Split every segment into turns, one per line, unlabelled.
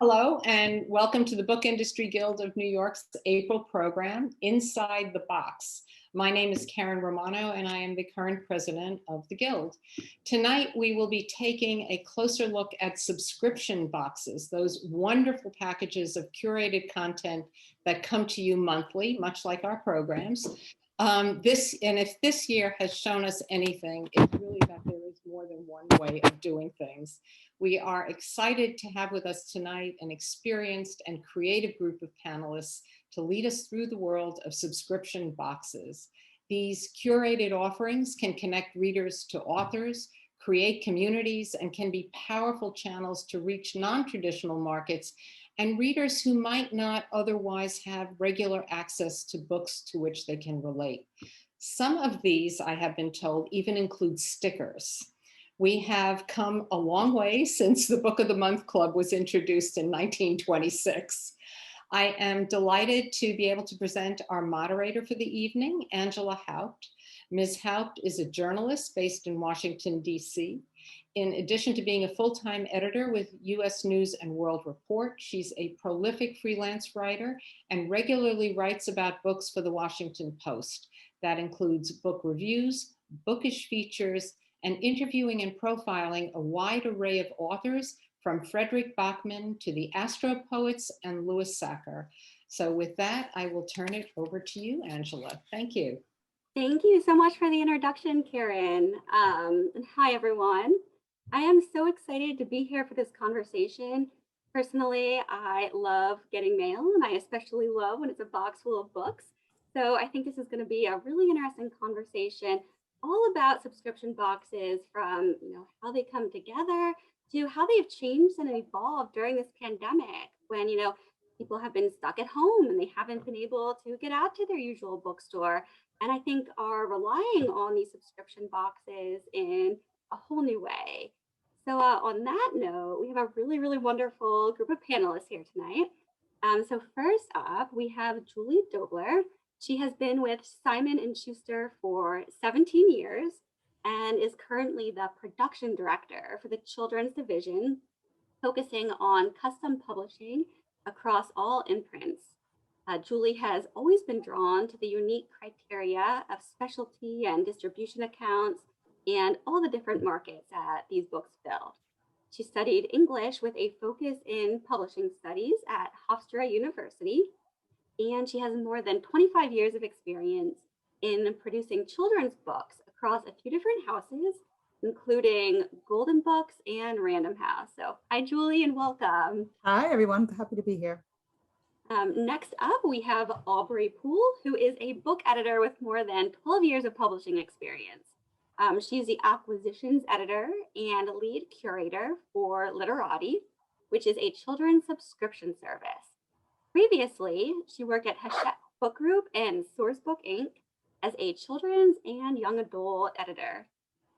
Hello, and welcome to the Book Industry Guild of New York's April program, Inside the Box. My name is Karen Romano, and I am the current president of the Guild. Tonight, we will be taking a closer look at subscription boxes, those wonderful packages of curated content that come to you monthly, much like our programs. If this year has shown us anything, it's really that there is more than one way of doing things. We are excited to have with us tonight an experienced and creative group of panelists to lead us through the world of subscription boxes. These curated offerings can connect readers to authors, create communities, and can be powerful channels to reach non-traditional markets and readers who might not otherwise have regular access to books to which they can relate. Some of these, I have been told, even include stickers. We have come a long way since the Book of the Month Club was introduced in 1926. I am delighted to be able to present our moderator for the evening, Angela Haupt. Ms. Haupt is a journalist based in Washington, D.C. In addition to being a full-time editor with U.S. News and World Report, she's a prolific freelance writer and regularly writes about books for the Washington Post. That includes book reviews, bookish features, and interviewing and profiling a wide array of authors from Frederick Bachman to the Astro Poets and Louis Sachar. So with that, I will turn it over to you, Angela. Thank you.
Thank you so much for the introduction, Karen. Hi, everyone. I am so excited to be here for this conversation. Personally, I love getting mail, and I especially love when it's a box full of books. So I think this is going to be a really interesting conversation all about subscription boxes, from how they come together to how they've changed and evolved during this pandemic when people have been stuck at home and they haven't been able to get out to their usual bookstore, and I think are relying on these subscription boxes in a whole new way. So on that note, we have a really wonderful group of panelists here tonight. So first up, we have Julie Doebler. She has been with Simon Schuster for 17 years and is currently the production director for the children's division, focusing on custom publishing across all imprints. Julie has always been drawn to the unique criteria of specialty and distribution accounts and all the different markets that these books fill. She studied English with a focus in publishing studies at Hofstra University, and she has more than 25 years of experience in producing children's books across a few different houses, including Golden Books and Random House. So hi, Julie, and welcome.
Hi, everyone. Happy to be here.
Next up, we have Aubrey Poole, who is a book editor with more than 12 years of publishing experience. She's the acquisitions editor and lead curator for Literati, which is a children's subscription service. Previously, she worked at Hachette Book Group and Sourcebook Inc. as a children's and young adult editor.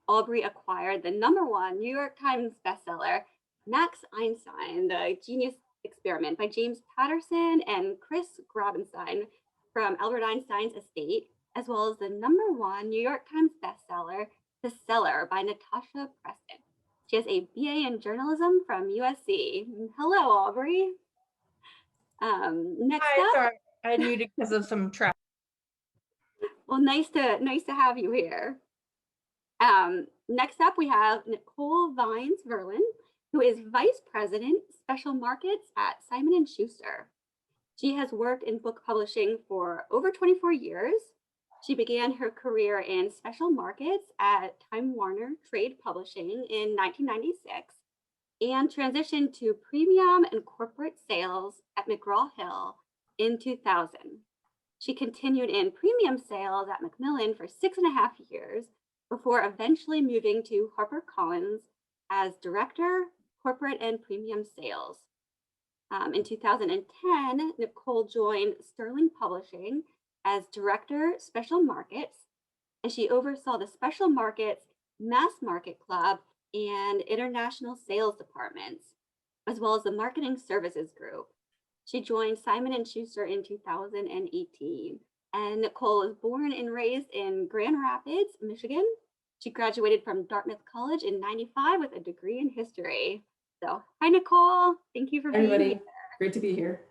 Aubrey acquired the #1 New York Times bestseller, Max Einstein, The Genius Experiment by James Patterson and Chris Grabenstein from Albert Einstein's estate, as well as the #1 New York Times bestseller, The Cellar by Natasha Preston. She has a BA in journalism from USC. Hello, Aubrey. Next
Hi,
up,
sorry, I muted because of some traffic.
Well, nice to have you here. Next up, we have Nicole Vines Verlin, who is Vice President, Special Markets at Simon Schuster. She has worked in book publishing for over 24 years. She began her career in special markets at Time Warner Trade Publishing in 1996 and transitioned to premium and corporate sales at McGraw-Hill in 2000. She continued in premium sales at Macmillan for 6.5 years before eventually moving to HarperCollins as Director, Corporate and Premium Sales. In 2010, Nicole joined Sterling Publishing as Director, Special Markets, and she oversaw the Special Markets, Mass Market Club, and International Sales departments, as well as the Marketing Services Group. She joined Simon & Schuster in 2018, and Nicole was born and raised in Grand Rapids, Michigan. She graduated from Dartmouth College in '95 with a degree in history. So hi, Nicole. Thank you for being
Everybody,
here.
great to be here.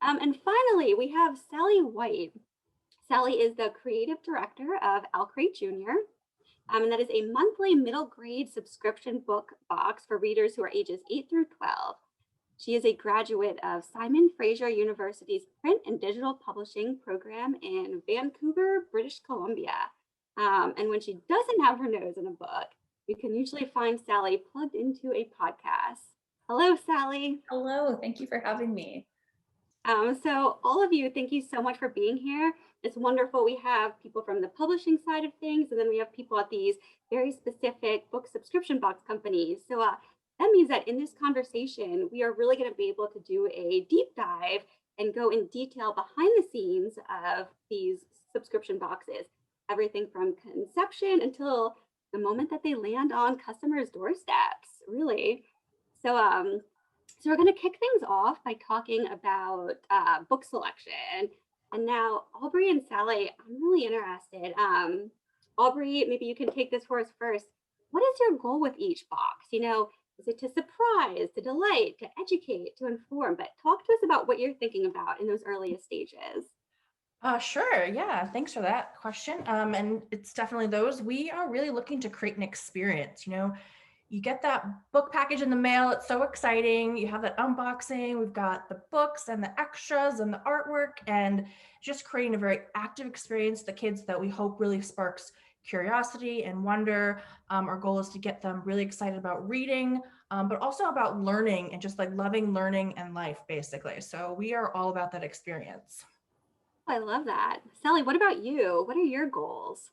And finally, we have Sally White. Sally is the creative director of Owlcrate Jr., and that is a monthly middle grade subscription book box for readers who are ages 8 through 12. She is a graduate of Simon Fraser University's print and digital publishing program in Vancouver, British Columbia. And when she doesn't have her nose in a book, you can usually find Sally plugged into a podcast. Hello, Sally.
Hello, thank you for having me.
So all of you, thank you so much for being here. It's wonderful. We have people from the publishing side of things, and then we have people at these very specific book subscription box companies. So that means that in this conversation, we are really going to be able to do a deep dive and go in detail behind the scenes of these subscription boxes, everything from conception until the moment that they land on customers' doorsteps, really. So we're going to kick things off by talking about book selection. And now, Aubrey and Sally, I'm really interested. Aubrey, maybe you can take this for us first. What is your goal with each box? You know, is it to surprise, to delight, to educate, to inform? But talk to us about what you're thinking about in those earliest stages.
Sure. Yeah. Thanks for that question. And it's definitely those. We are really looking to create an experience. You get that book package in the mail. It's so exciting. You have that unboxing. We've got the books and the extras and the artwork, and just creating a very active experience for the kids that we hope really sparks curiosity and wonder. Our goal is to get them really excited about reading, but also about learning and just like loving learning and life, basically. So we are all about that experience.
I love that. Sally, what about you? What are your goals?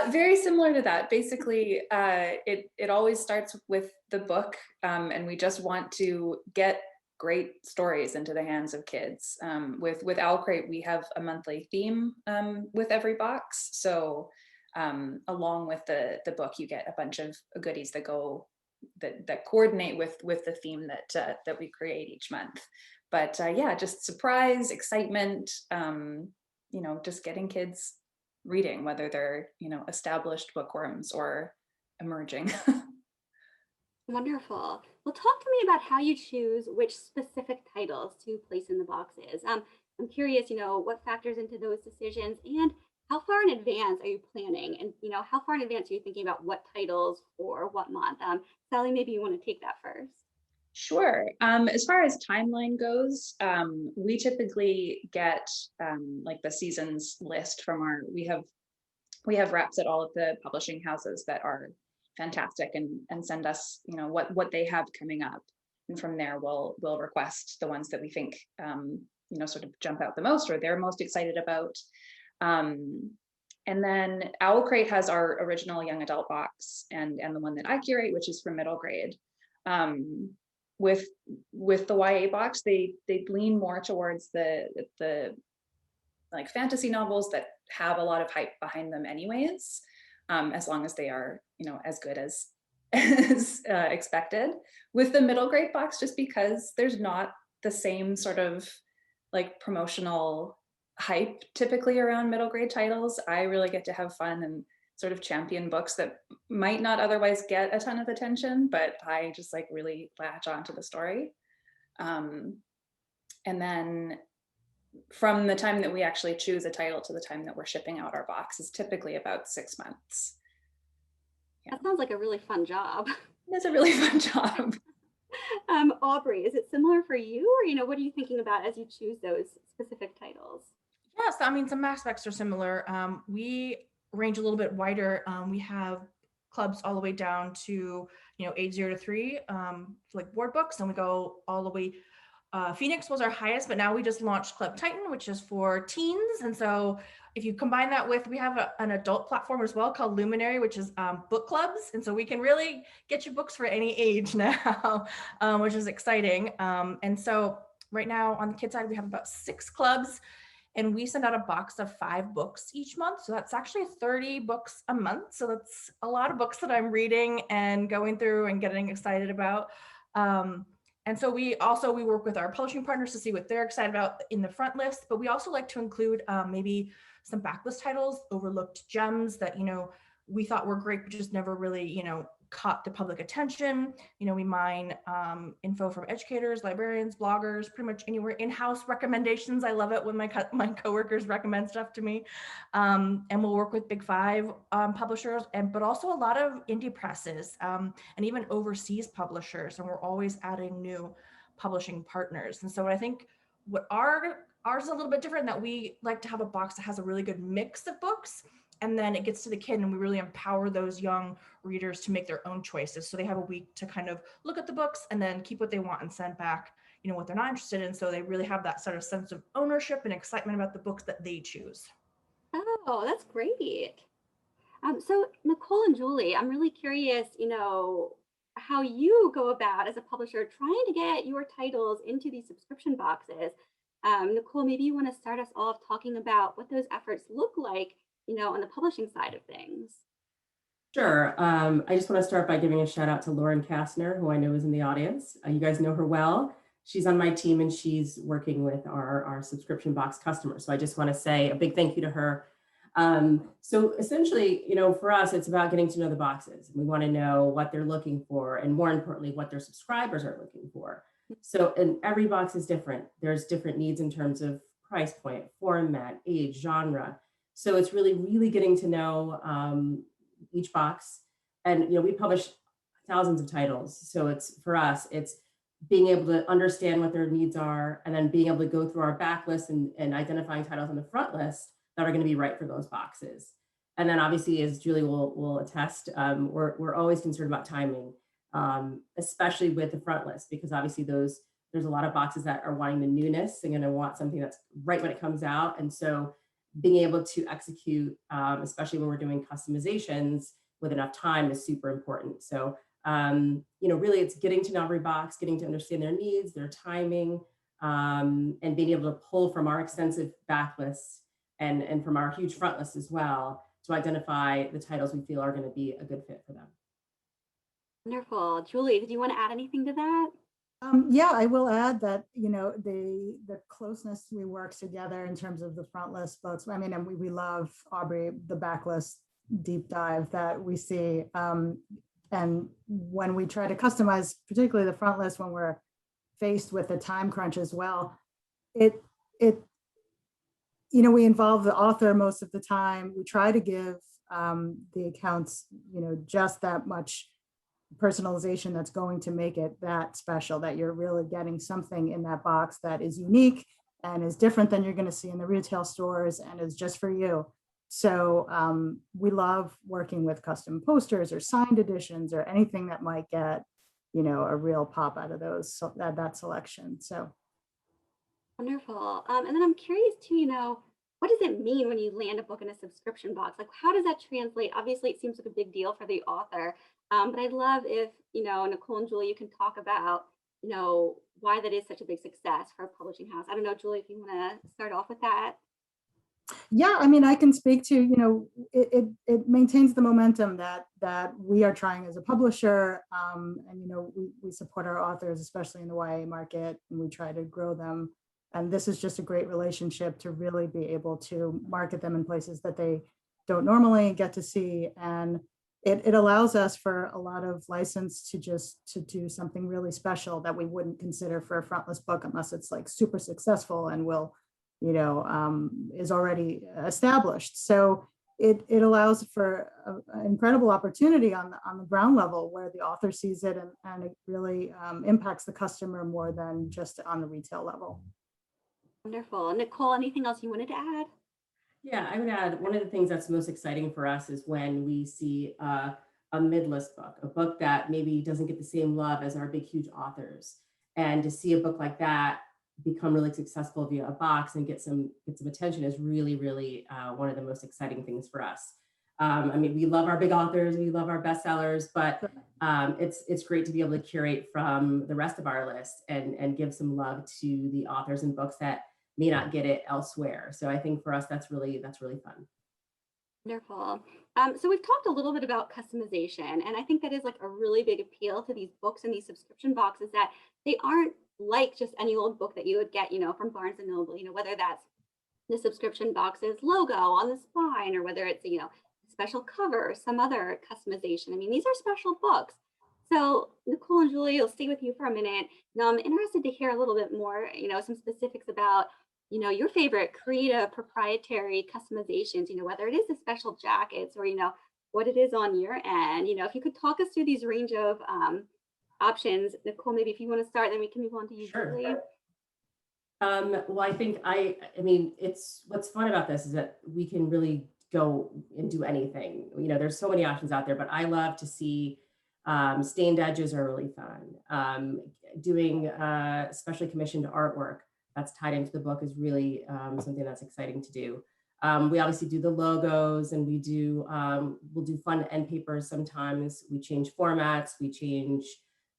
Very similar to that. Basically, it always starts with the book, and we just want to get great stories into the hands of kids. With Owlcrate, we have a monthly theme with every box. So along with the book, you get a bunch of goodies that go that coordinate with the theme that we create each month. But yeah, just surprise, excitement. Just getting kids reading, whether they're established bookworms or emerging.
Wonderful. Well, talk to me about how you choose which specific titles to place in the boxes. I'm curious, what factors into those decisions, and how far in advance are you planning? And how far in advance are you thinking about what titles for what month? Sally, maybe you want to take that first.
Sure. As far as timeline goes, we typically get like the seasons list from we have reps at all of the publishing houses that are fantastic and send us what they have coming up, and from there we'll request the ones that we think sort of jump out the most or they're most excited about. And then Owlcrate has our original young adult box and the one that I curate, which is for middle grade. With the YA box, they lean more towards the like fantasy novels that have a lot of hype behind them anyways, as long as they are as good as expected. With the middle grade box, just because there's not the same sort of like promotional hype typically around middle grade titles, I really get to have fun and sort of champion books that might not otherwise get a ton of attention, but I just like really latch onto the story. And then from the time that we actually choose a title to the time that we're shipping out our box is typically about 6 months.
Yeah. That sounds like a really fun job.
It's a really fun job.
Aubrey, is it similar for you, or what are you thinking about as you choose those specific titles?
Yes, I mean, some aspects are similar. We range a little bit wider. We have clubs all the way down to age 0 to 3, like board books, and we go all the way. Phoenix was our highest, but now we just launched Club Titan, which is for teens. And so if you combine that with, we have an adult platform as well called Luminary, which is book clubs. And so we can really get you books for any age now, which is exciting. And so right now on the kids side, we have about 6 clubs, and we send out a box of 5 books each month. So that's actually 30 books a month. So that's a lot of books that I'm reading and going through and getting excited about. And so we work with our publishing partners to see what they're excited about in the front list, but we also like to include maybe some backlist titles, overlooked gems that, we thought were great, but just never really, caught the public attention. We mine info from educators, librarians, bloggers, pretty much anywhere. In-house recommendations. I love it when my coworkers recommend stuff to me. And we'll work with Big Five publishers, but also a lot of indie presses and even overseas publishers. And we're always adding new publishing partners. And so I think what ours is a little bit different, that we like to have a box that has a really good mix of books, and then it gets to the kid and we really empower those young readers to make their own choices. So they have a week to kind of look at the books and then keep what they want and send back, what they're not interested in. So they really have that sort of sense of ownership and excitement about the books that they choose.
Oh, that's great. So Nicole and Julie, I'm really curious, how you go about as a publisher trying to get your titles into these subscription boxes. Nicole, maybe you want to start us off talking about what those efforts look like, on the publishing side of things.
Sure. I just want to start by giving a shout out to Lauren Kastner, who I know is in the audience. You guys know her well. She's on my team and she's working with our subscription box customers. So I just want to say a big thank you to her. So essentially, for us, it's about getting to know the boxes. We want to know what they're looking for, and more importantly, what their subscribers are looking for. So, and every box is different. There's different needs in terms of price point, format, age, genre. So it's really getting to know each box. And, we publish thousands of titles. So it's, for us, it's being able to understand what their needs are, and then being able to go through our backlist and identifying titles on the front list that are going to be right for those boxes. And then obviously, as Julie will attest, we're always concerned about timing, especially with the front list, because obviously there's a lot of boxes that are wanting the newness and going to want something that's right when it comes out. And so being able to execute, especially when we're doing customizations with enough time, is super important. So, really it's getting to know every box, getting to understand their needs, their timing, and being able to pull from our extensive backlists and from our huge front list as well, to identify the titles we feel are going to be a good fit for them.
Wonderful. Julie, did you want to add anything to that?
Yeah, I will add that, the closeness we work together in terms of the front list books. I mean, and we love, Aubrey, the backlist deep dive that we see. And when we try to customize, particularly the front list, when we're faced with a time crunch as well, we involve the author most of the time. We try to give the accounts, just that much personalization that's going to make it that special, that you're really getting something in that box that is unique and is different than you're going to see in the retail stores and is just for you. So we love working with custom posters or signed editions or anything that might get, a real pop out of those, so that selection. So
Wonderful. And then I'm curious too, what does it mean when you land a book in a subscription box? Like, how does that translate? Obviously, it seems like a big deal for the author, but I'd love if, Nicole and Julie, you can talk about, why that is such a big success for a publishing house. I don't know, Julie, if you want to start off with that.
yeah, I mean, I can speak to, it maintains the momentum that we are trying as a publisher. And, we support our authors, especially in the YA market, and we try to grow them. And this is just a great relationship to really be able to market them in places that they don't normally get to see. And it allows us for a lot of license to do something really special that we wouldn't consider for a frontlist book unless it's like super successful and will, is already established. So it allows for an incredible opportunity on the ground level where the author sees it and it really impacts the customer more than just on the retail level.
Wonderful. Nicole, anything else you wanted to add?
Yeah, I would add, one of the things that's most exciting for us is when we see a mid-list book, a book that maybe doesn't get the same love as our big, huge authors. And to see a book like that become really successful via a box and get some attention is really one of the most exciting things for us. I mean, we love our big authors, we love our bestsellers, but it's great to be able to curate from the rest of our list and give some love to the authors and books that may not get it elsewhere. So I think for us, that's really fun.
Wonderful. So we've talked a little bit about customization, and I think that is like a really big appeal to these books and these subscription boxes, that they aren't like just any old book that you would get, from Barnes and Noble, whether that's the subscription box's logo on the spine or whether it's, special cover, some other customization. I mean, these are special books. So Nicole and Julie, I'll stay with you for a minute. Now I'm interested to hear a little bit more, some specifics about, your favorite creative proprietary customizations, whether it is the special jackets or, what it is on your end. If you could talk us through these range of options. Nicole, maybe if you want to start, then we can move on to you,
Sure.
Julie.
Well, I think I mean, it's what's fun about this is that we can really go and do anything. There's so many options out there, but I love to see stained edges are really fun. Doing specially commissioned artwork that's tied into the book is really something that's exciting to do. We obviously do the logos, and we'll do fun end papers sometimes. We change formats, we change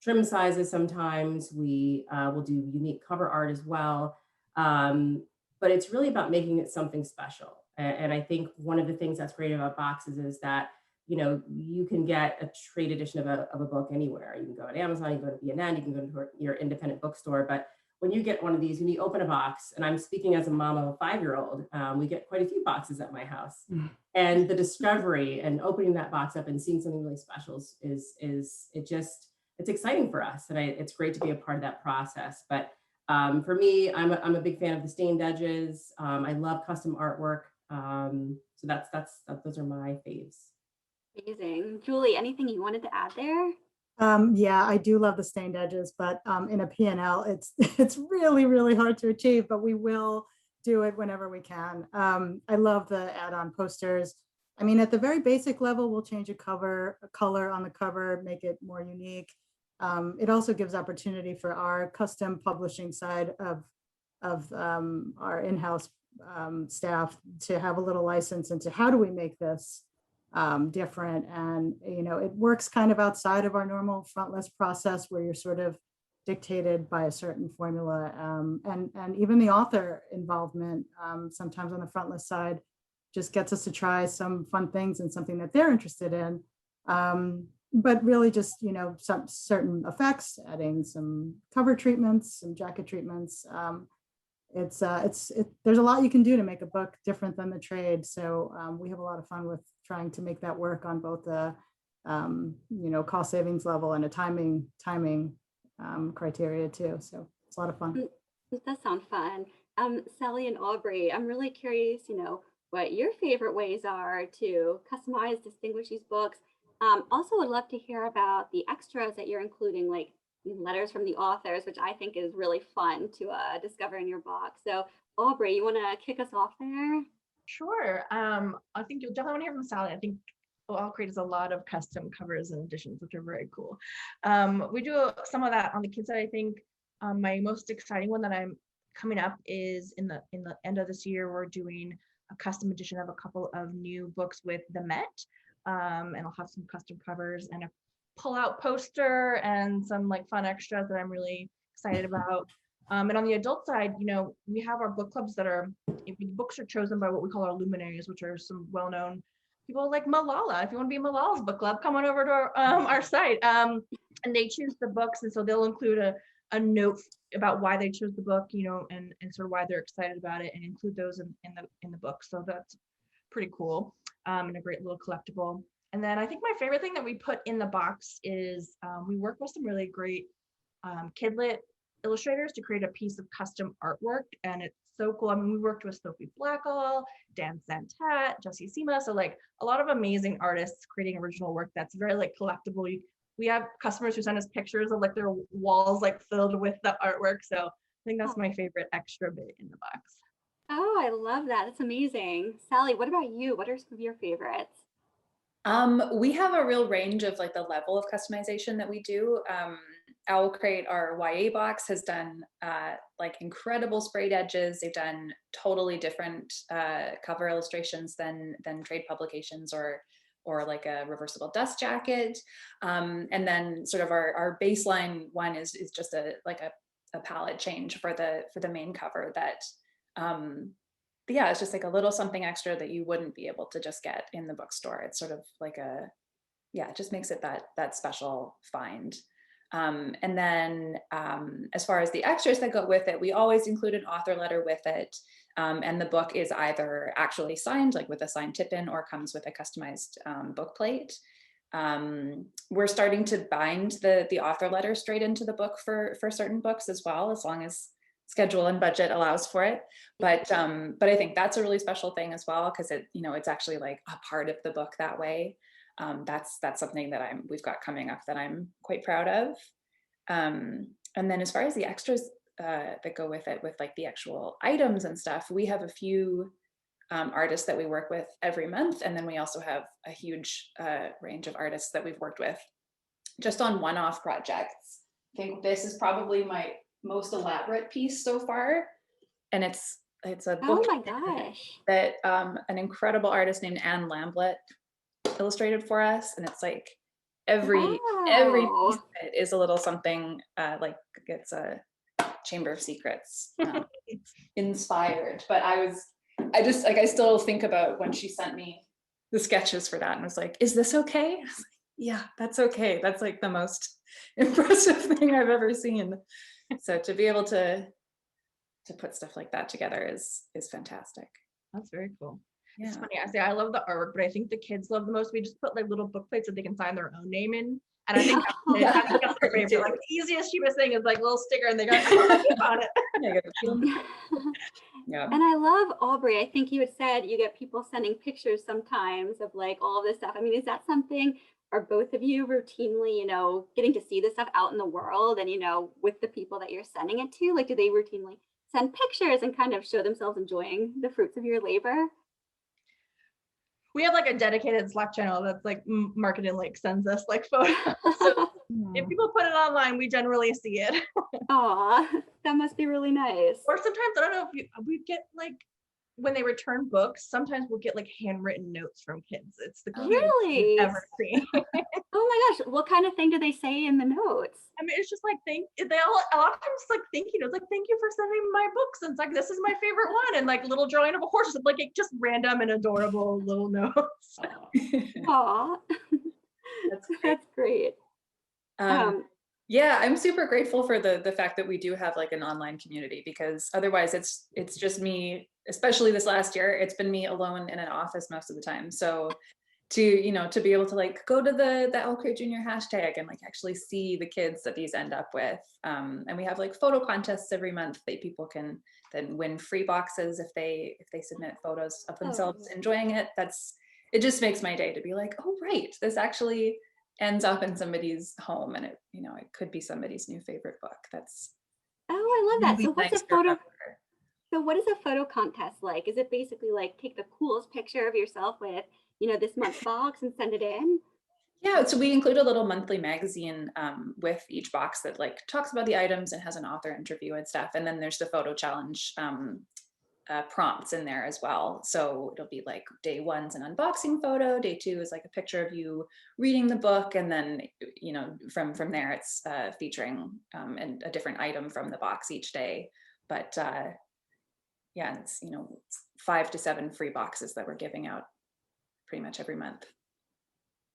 trim sizes sometimes. We will do unique cover art as well. But it's really about making it something special. And I think one of the things that's great about boxes is that, you can get a trade edition of a book anywhere. You can go to Amazon, you can go to B&N, you can go to your independent bookstore. But when you get one of these, when you open a box, and I'm speaking as a mom of a 5-year-old, we get quite a few boxes at my house. And the discovery and opening that box up and seeing something really special it's exciting for us. And it's great to be a part of that process. But for me, I'm a big fan of the stained edges. I love custom artwork. So those are my faves.
Amazing. Julie, anything you wanted to add there?
Yeah, I do love the stained edges, but in a P&L, it's really, really hard to achieve, but we will do it whenever we can. I love the add-on posters. I mean, at the very basic level, we'll change a color on the cover, make it more unique. It also gives opportunity for our custom publishing side of our in-house staff to have a little license into how do we make this different. And, it works kind of outside of our normal front list process where you're sort of dictated by a certain formula. And even the author involvement sometimes on the front list side just gets us to try some fun things and something that they're interested in. But really just, some certain effects, adding some cover treatments, some jacket treatments. There's a lot you can do to make a book different than the trade. So we have a lot of fun with trying to make that work on both the, cost savings level and a timing criteria too. So it's a lot of fun.
That does sound fun. Sally and Aubrey, I'm really curious, what your favorite ways are to customize, distinguish these books. Also would love to hear about the extras that you're including, like letters from the authors, which I think is really fun to discover in your box. So Aubrey, you want to kick us off there?
Sure. I think you'll definitely want to hear from Sally. I think Owlcrate does a lot of custom covers and editions, which are very cool. We do some of that on the kids side. I think my most exciting one that I'm coming up is in the end of this year. We're doing a custom edition of a couple of new books with the Met, and I'll have some custom covers and a pull-out poster and some like fun extras that I'm really excited about. And on the adult side, we have our book clubs that are, books are chosen by what we call our luminaries, which are some well-known people like Malala. If you want to be in Malala's book club, come on over to our site. And they choose the books, and so they'll include a note about why they chose the book, and sort of why they're excited about it, and include those in the book. So that's pretty cool, and a great little collectible. And then I think my favorite thing that we put in the box is we work with some really great kidlit illustrators to create a piece of custom artwork, and it's so cool. I mean, we worked with Sophie Blackall, Dan Santat, Jesse Sima, so like a lot of amazing artists creating original work that's very like collectible. We have customers who send us pictures of like their walls like filled with the artwork, so I think that's my favorite extra bit in the box.
Oh, I love that. That's amazing. Sally, what about you? What are some of your favorites?
We have a real range of like the level of customization that we do. Owlcrate, our YA box, has done like incredible sprayed edges. They've done totally different cover illustrations than trade publications or like a reversible dust jacket. And then sort of our baseline one is just a palette change for the main cover that but yeah, it's just like a little something extra that you wouldn't be able to just get in the bookstore. It's sort of like it just makes it that special find. And then as far as the extras that go with it, we always include an author letter with it. And the book is either actually signed, like with a signed tip-in, or comes with a customized book plate. We're starting to bind the author letter straight into the book for certain books as well, as long as schedule and budget allows for it. But I think that's a really special thing as well, because it's actually like a part of the book that way. That's something that we've got coming up that I'm quite proud of. And then as far as the extras that go with it, with like the actual items and stuff, we have a few artists that we work with every month. And then we also have a huge range of artists that we've worked with just on one-off projects. I think this is probably my most elaborate piece so far. And it's a book
Oh my gosh.
that an incredible artist named Anne Lamblett illustrated for us. And it's like every piece of it is a little something, like it's a Chamber of Secrets inspired. But I still think about when she sent me the sketches for that and was like, is this okay? I was like, yeah, that's okay. That's like the most impressive thing I've ever seen. So to be able to put stuff like that together is fantastic.
That's very cool.
Yeah.
It's funny. I say I love the artwork, but I think the kids love the most. We just put like little book plates that they can sign their own name in. And I think that's their favorite. Like the easiest, cheapest thing is like a little sticker, and they got on it.
Yeah.
And I love Aubrey. I think you had said you get people sending pictures sometimes of like all of this stuff. I mean, is that something? Are both of you routinely, getting to see this stuff out in the world and, with the people that you're sending it to? Like, do they routinely send pictures and kind of show themselves enjoying the fruits of your labor?
We have like a dedicated Slack channel that's like marketing, like sends us like photos. So if people put it online, we generally see it.
Aw, that must be really nice.
Or sometimes, I don't know if we get like, when they return books, sometimes we'll get like handwritten notes from kids. It's the cutest
Really?
thing ever seen.
Oh my gosh, what kind of thing do they say in the notes?
I mean, it's just like a lot of times like thank you. It's like, thank you for sending me my books. And it's like, this is my favorite one. And like little drawing of a horse, like just random and adorable little notes.
Aw, that's great.
Yeah, I'm super grateful for the fact that we do have like an online community, because otherwise it's just me, especially this last year, it's been me alone in an office most of the time. So to be able to like go to the Owlcrate Junior hashtag and like actually see the kids that these end up with. And we have like photo contests every month that people can then win free boxes if they submit photos of themselves enjoying it. It just makes my day to be like, oh right, this actually ends up in somebody's home, and it could be somebody's new favorite book. That's
I love that.
really
So what's
nice
a photo?
remember.
So what is a photo contest like? Is it basically like take the coolest picture of yourself with, this month's box and send it in?
Yeah, so we include a little monthly magazine with each box that like talks about the items and has an author interview and stuff. And then there's the photo challenge prompts in there as well. So it'll be like day 1's an unboxing photo, day 2 is like a picture of you reading the book, and then from there it's featuring and a different item from the box each day. But yeah, it's 5 to 7 free boxes that we're giving out pretty much every month.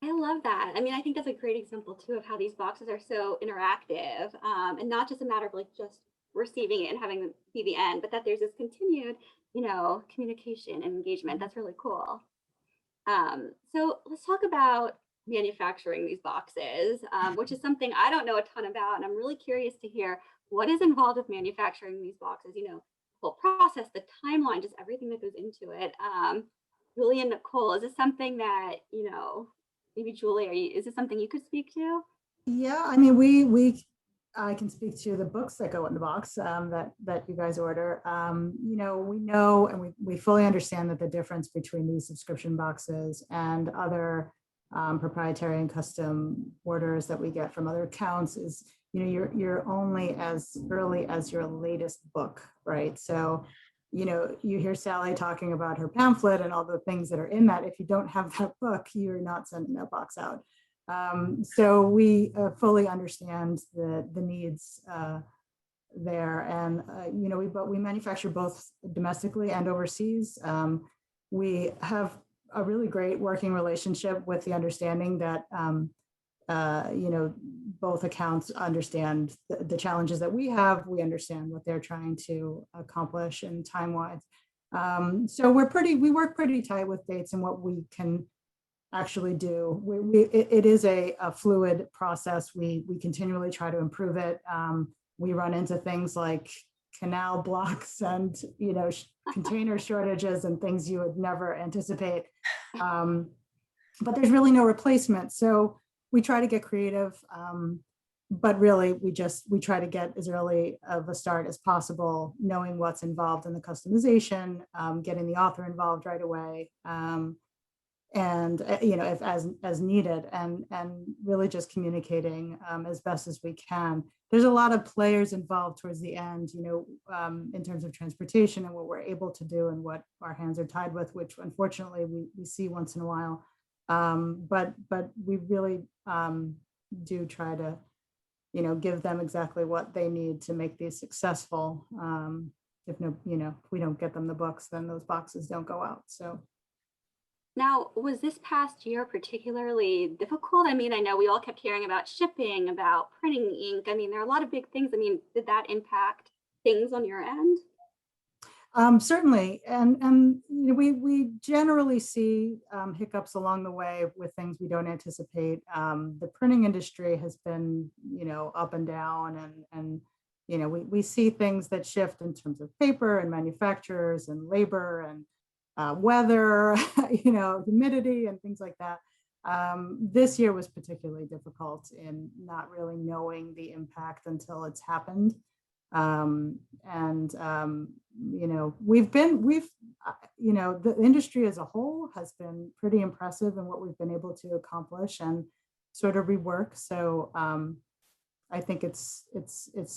I love that. I mean, I think that's a great example too of how these boxes are so interactive, and not just a matter of like just receiving it and having it be the end, but that there's this continued, communication and engagement. That's really cool. So let's talk about manufacturing these boxes, which is something I don't know a ton about, and I'm really curious to hear what is involved with manufacturing these boxes. The whole process, the timeline, just everything that goes into it. Julie and Nicole, is this something that maybe Julie, is this something you could speak to?
Yeah, I mean, I can speak to the books that go in the box that you guys order. We know and we fully understand that the difference between these subscription boxes and other proprietary and custom orders that we get from other accounts is, you're only as early as your latest book, right? So, you hear Sally talking about her pamphlet and all the things that are in that. If you don't have that book, you're not sending that box out. So we fully understand the needs there, and we manufacture both domestically and overseas. We have a really great working relationship with the understanding that both accounts understand the challenges that we have. We understand what they're trying to accomplish and time-wise. So we work pretty tight with dates and what we can actually do. It is a fluid process. We continually try to improve it. We run into things like canal blocks and container shortages and things you would never anticipate. But there's really no replacement. So we try to get creative. But really, we try to get as early of a start as possible, knowing what's involved in the customization, getting the author involved right away, and if as needed, and really just communicating as best as we can. There's a lot of players involved towards the end, in terms of transportation and what we're able to do and what our hands are tied with, which unfortunately we see once in a while. But we really do try to give them exactly what they need to make these successful. If we don't get them the books, then those boxes don't go out. So.
Now, was this past year particularly difficult? I mean, I know we all kept hearing about shipping, about printing ink. I mean, there are a lot of big things. I mean, did that impact things on your end?
Certainly, and we generally see hiccups along the way with things we don't anticipate. The printing industry has been, up and down, and we see things that shift in terms of paper and manufacturers and labor and weather, humidity and things like that. This year was particularly difficult in not really knowing the impact until it's happened. The industry as a whole has been pretty impressive in what we've been able to accomplish and sort of rework. So I think it's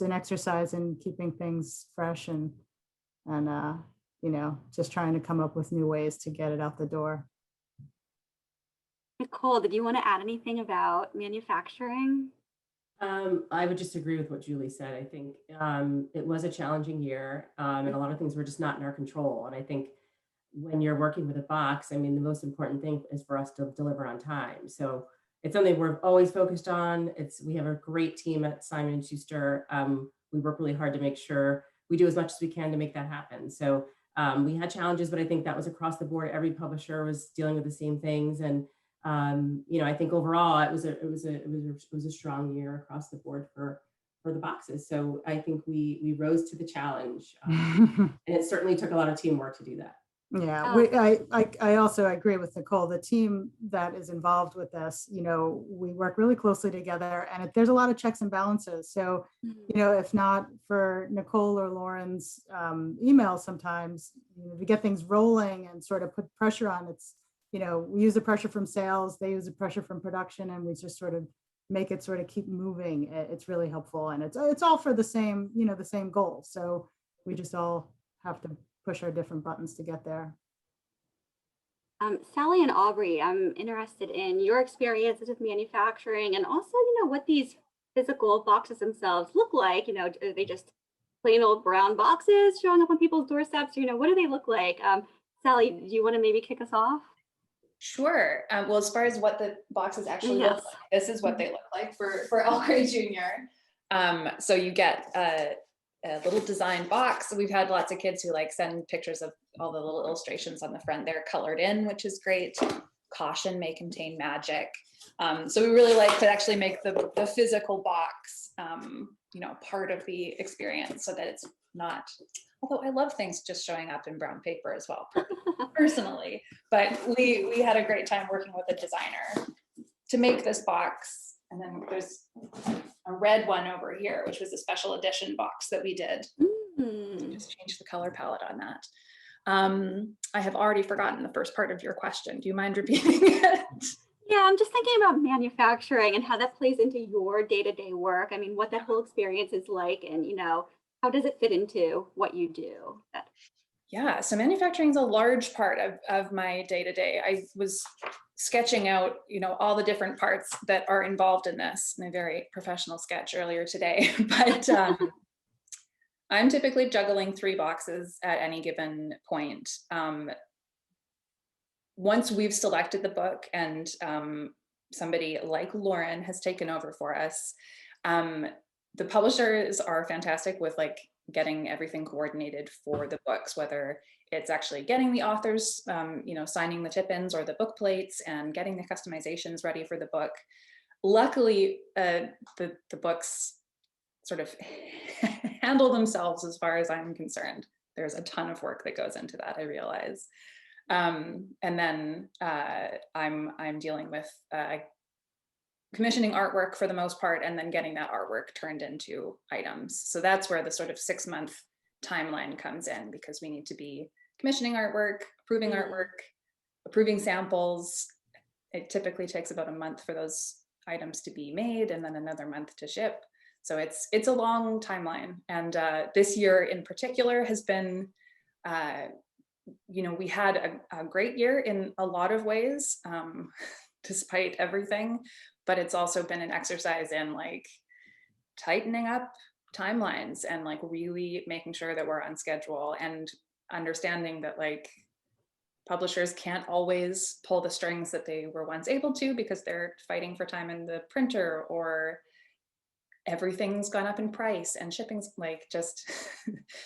an exercise in keeping things fresh and just trying to come up with new ways to get it out the door.
Nicole, did you want to add anything about manufacturing?
I would just agree with what Julie said. I think it was a challenging year, and a lot of things were just not in our control. And I think when you're working with a box, I mean, the most important thing is for us to deliver on time. So it's something we're always focused on. We have a great team at Simon Schuster. We work really hard to make sure we do as much as we can to make that happen. So we had challenges, but I think that was across the board. Every publisher was dealing with the same things, and I think overall it was a strong year across the board for the boxes. So I think we rose to the challenge, and it certainly took a lot of teamwork to do that.
Yeah, I also agree with Nicole. The team that is involved with this, we work really closely together, and there's a lot of checks and balances. So, if not for Nicole or Lauren's emails, sometimes to get things rolling and sort of put pressure on, it's we use the pressure from sales, they use the pressure from production, and we just sort of make it sort of keep moving. It's really helpful, and it's all for the same the same goal. So we just all have to push our different buttons to get there.
Sally and Aubrey, I'm interested in your experiences with manufacturing, and also, what these physical boxes themselves look like. Are they just plain old brown boxes showing up on people's doorsteps? What do they look like? Sally, do you want to maybe kick us off?
Sure. Well, as far as what the boxes actually look like, this is what they look like for Owlcrate Jr. So you get a little design box. We've had lots of kids who send pictures of all the little illustrations on the front. They're colored in, which is great. Caution may contain magic. So we really like to actually make the physical box, part of the experience, so that it's not, although I love things just showing up in brown paper as well, personally, but we had a great time working with a designer to make this box. And then there's a red one over here, which was a special edition box that we did. Just change the color palette on that. I have already forgotten the first part of your question. Do you mind repeating it?
Yeah, I'm just thinking about manufacturing and how that plays into your day-to-day work. I mean, what that whole experience is like, and how does it fit into what you do?
Yeah, so manufacturing is a large part of my day-to-day. I was sketching out, all the different parts that are involved in this in a very professional sketch earlier today. But I'm typically juggling 3 boxes at any given point. Once we've selected the book and somebody like Lauren has taken over for us, the publishers are fantastic with getting everything coordinated for the books, whether it's actually getting the authors, signing the tip-ins or the book plates and getting the customizations ready for the book. Luckily, the books sort of handle themselves as far as I'm concerned. There's a ton of work that goes into that, I realize. And then I'm dealing with commissioning artwork for the most part, and then getting that artwork turned into items. So that's where the sort of 6-month timeline comes in, because we need to be commissioning artwork, approving samples. It typically takes about a month for those items to be made, and then another month to ship. So it's a long timeline. And this year in particular has been, we had a great year in a lot of ways, despite everything, but it's also been an exercise in like tightening up timelines and like really making sure that we're on schedule, and understanding that like publishers can't always pull the strings that they were once able to, because they're fighting for time in the printer, or everything's gone up in price and shipping's like just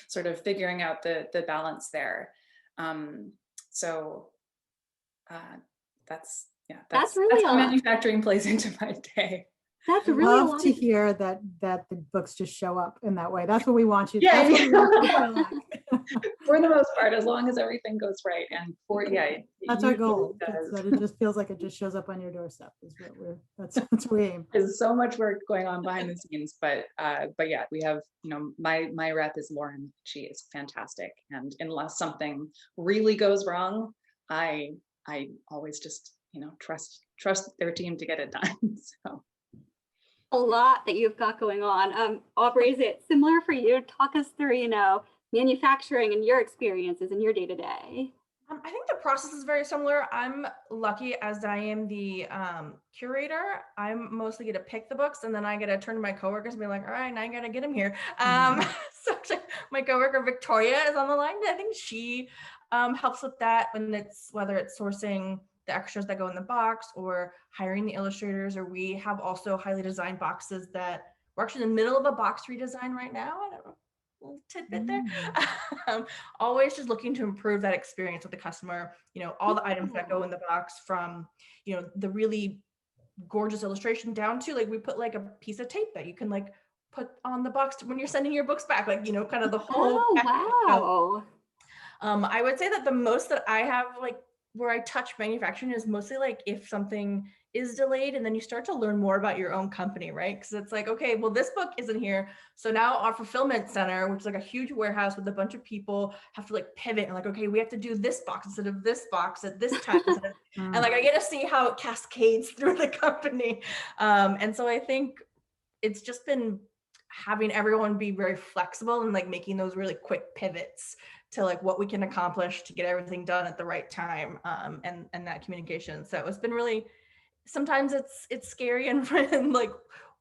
sort of figuring out the balance there. That's
really
how manufacturing plays into my day.
That's
I
really
love to hear that the books just show up in that way. That's what we want you to.
Yeah,
that's what we want you to feel like.
For the most part, as long as everything goes right. And
that's our goal. That it just feels like it just shows up on your doorstep. Is what that's what we aim.
There's so much work going on behind the scenes, but yeah, we have, my rep is Lauren. She is fantastic, and unless something really goes wrong, I always just trust their team to get it done. So.
A lot that you've got going on. Aubrey, is it similar for you? Talk us through, manufacturing and your experiences in your day-to-day.
I think the process is very similar. I'm lucky, as I am the curator. I'm mostly get to pick the books, and then I get to turn to my coworkers and be like, all right, now I got to get them here. So my coworker Victoria is on the line. I think she helps with that whether it's sourcing the extras that go in the box, or hiring the illustrators, or we have also highly designed boxes that we're actually in the middle of a box redesign right now. I don't know, a little tidbit there. Always just looking to improve that experience with the customer. All the items that go in the box, from the really gorgeous illustration down to like we put like a piece of tape that you can like put on the box when you're sending your books back, like kind of the whole.
Oh wow!
I would say that the most that I have like where I touch manufacturing is mostly like if something is delayed, and then you start to learn more about your own company, right? Because it's like, okay, well, this book isn't here. So now our fulfillment center, which is like a huge warehouse with a bunch of people, have to like pivot and like, okay, we have to do this box instead of this box at this time. And like, I get to see how it cascades through the company. And so I think it's just been having everyone be very flexible and like making those really quick pivots to like what we can accomplish to get everything done at the right time, and that communication. So it's been really, sometimes it's scary and like,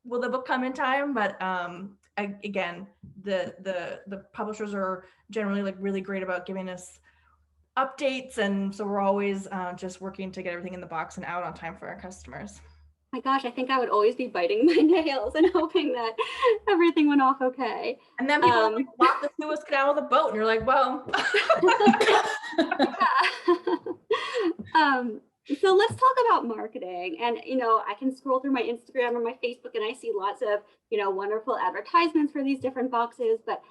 will the book come in time? But again, the publishers are generally like really great about giving us updates, and so we're always just working to get everything in the box and out on time for our customers.
My gosh, I think I would always be biting my nails and hoping that everything went off okay.
And then people like, walk the Suez Canal with a boat, and you're like, well.
So let's talk about marketing. And, I can scroll through my Instagram or my Facebook, and I see lots of, wonderful advertisements for these different boxes. But,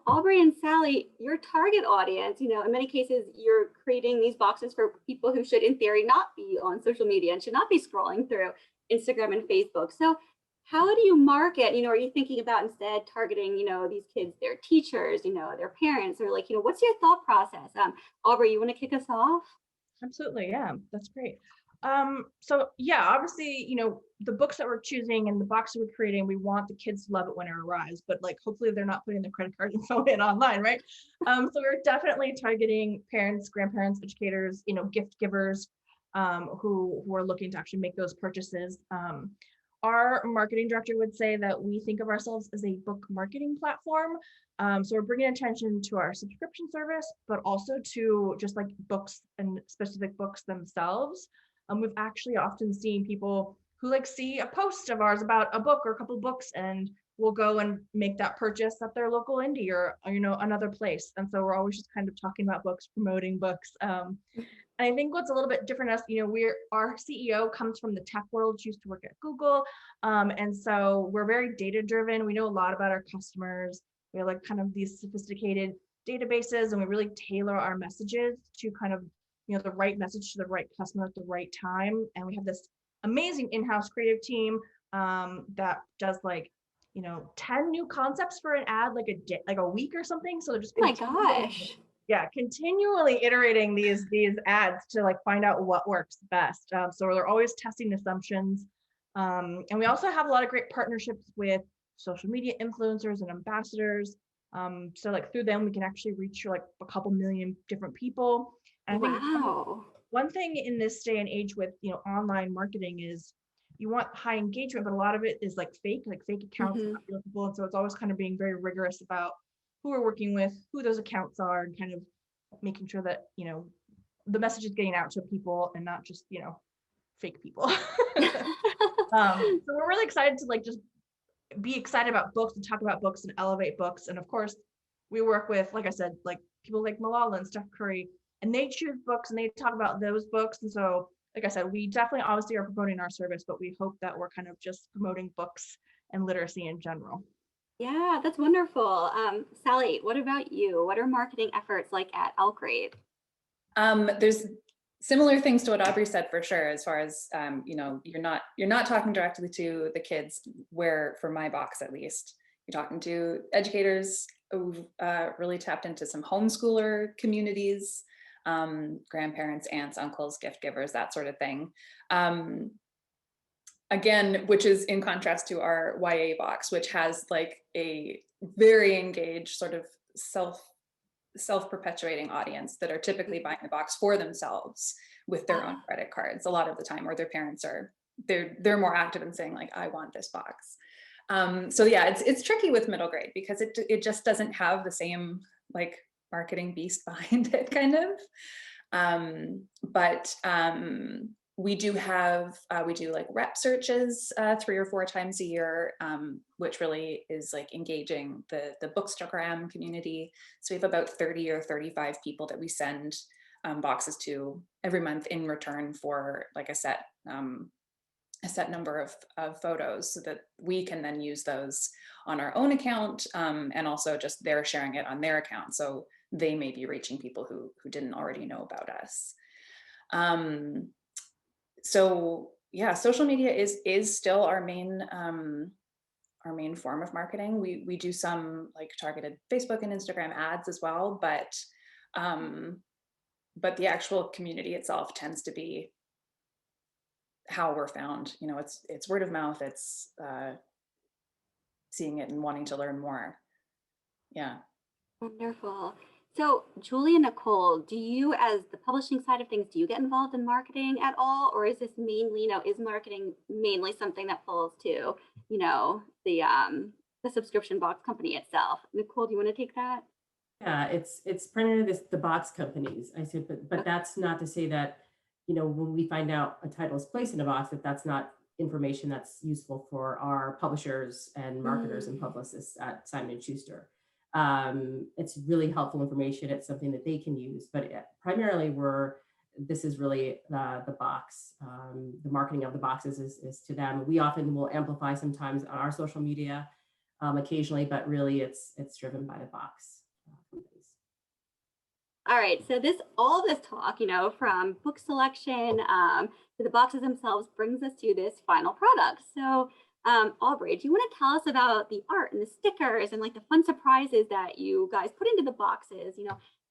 Aubrey and Sally, your target audience, in many cases, you're creating these boxes for people who should, in theory, not be on social media and should not be scrolling through Instagram and Facebook. So how do you market? Are you thinking about instead targeting, these kids, their teachers, their parents, or like, what's your thought process? Aubrey, you want to kick us off?
Absolutely. Yeah, that's great. So yeah, obviously, the books that we're choosing and the box that we're creating, we want the kids to love it when it arrives, but like, hopefully they're not putting their credit card info in online, right? So we're definitely targeting parents, grandparents, educators, gift givers, who are looking to actually make those purchases. Our marketing director would say that we think of ourselves as a book marketing platform. So we're bringing attention to our subscription service, but also to just like books and specific books themselves. We've actually often seen people who like see a post of ours about a book or a couple of books, and will go and make that purchase at their local indie or another place. And so we're always just kind of talking about books, promoting books. And I think what's a little bit different is, our CEO comes from the tech world. She used to work at Google. And so we're very data driven. We know a lot about our customers. We have like kind of these sophisticated databases, and we really tailor our messages to kind of, the right message to the right customer at the right time. And we have this amazing in-house creative team that does like, 10 new concepts for an ad, like a week or something. So they're just,
Oh my gosh.
yeah, continually iterating these ads to like find out what works best. So they're always testing assumptions. And we also have a lot of great partnerships with social media influencers and ambassadors. So like through them, we can actually reach like a couple million different people. And I think
Wow.
one thing in this day and age with, online marketing is you want high engagement, but a lot of it is like fake accounts, not real people. And so it's always kind of being very rigorous about who we're working with, who those accounts are, and kind of making sure that, the message is getting out to people and not just, fake people. So we're really excited to like just be excited about books and talk about books and elevate books. And of course, we work with, like I said, like people like Malala and Steph Curry, and they choose books and they talk about those books. And so, like I said, we definitely obviously are promoting our service, but we hope that we're kind of just promoting books and literacy in general.
Yeah, that's wonderful. Sally, what about you? What are marketing efforts like at Owlcrate?
There's similar things to what Aubrey said for sure, as far as you're not talking directly to the kids, where for my box at least, you're talking to educators who've really tapped into some homeschooler communities, grandparents, aunts, uncles, gift givers, that sort of thing. Again, which is in contrast to our YA box, which has like a very engaged sort of self-perpetuating audience that are typically buying the box for themselves with their own credit cards a lot of the time, or their parents are, they're more active in saying like, I want this box. So yeah, it's tricky with middle grade because it just doesn't have the same like marketing beast behind it kind of. But we do like rep searches 3 or 4 times a year, which really is like engaging the Bookstagram community. So we have about 30 or 35 people that we send boxes to every month in return for like a set number of photos, so that we can then use those on our own account, and also just they're sharing it on their account. So they may be reaching people who didn't already know about us. So yeah, social media is still our main form of marketing. We do some like targeted Facebook and Instagram ads as well, but the actual community itself tends to be how we're found. It's word of mouth. It's seeing it and wanting to learn more. Yeah.
Wonderful. So Julie and Nicole, do you, as the publishing side of things, do you get involved in marketing at all? Or is this mainly, is marketing mainly something that falls to, the subscription box company itself? Nicole, do you want to take that?
Yeah, it's primarily the box companies. I said, but that's not to say that, when we find out a title is placed in a box, that's not information that's useful for our publishers and marketers and publicists at Simon Schuster. It's really helpful information. It's something that they can use, but primarily this is really the box. The marketing of the boxes is to them. We often will amplify sometimes on our social media occasionally, but really it's driven by the box companies.
All right, so all this talk, from book selection to the boxes themselves brings us to this final product. So Aubrey, do you want to tell us about the art and the stickers and like the fun surprises that you guys put into the boxes?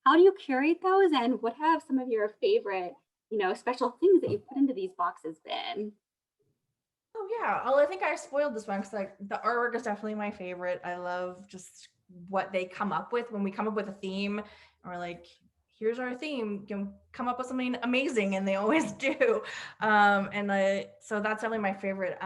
How do you curate those, and what have some of your favorite, special things that you put into these boxes been?
Oh yeah, well, I think I spoiled this one because like the artwork is definitely my favorite. I love just what they come up with when we come up with a theme, and we're like, here's our theme, come up with something amazing, and they always do. So that's definitely my favorite.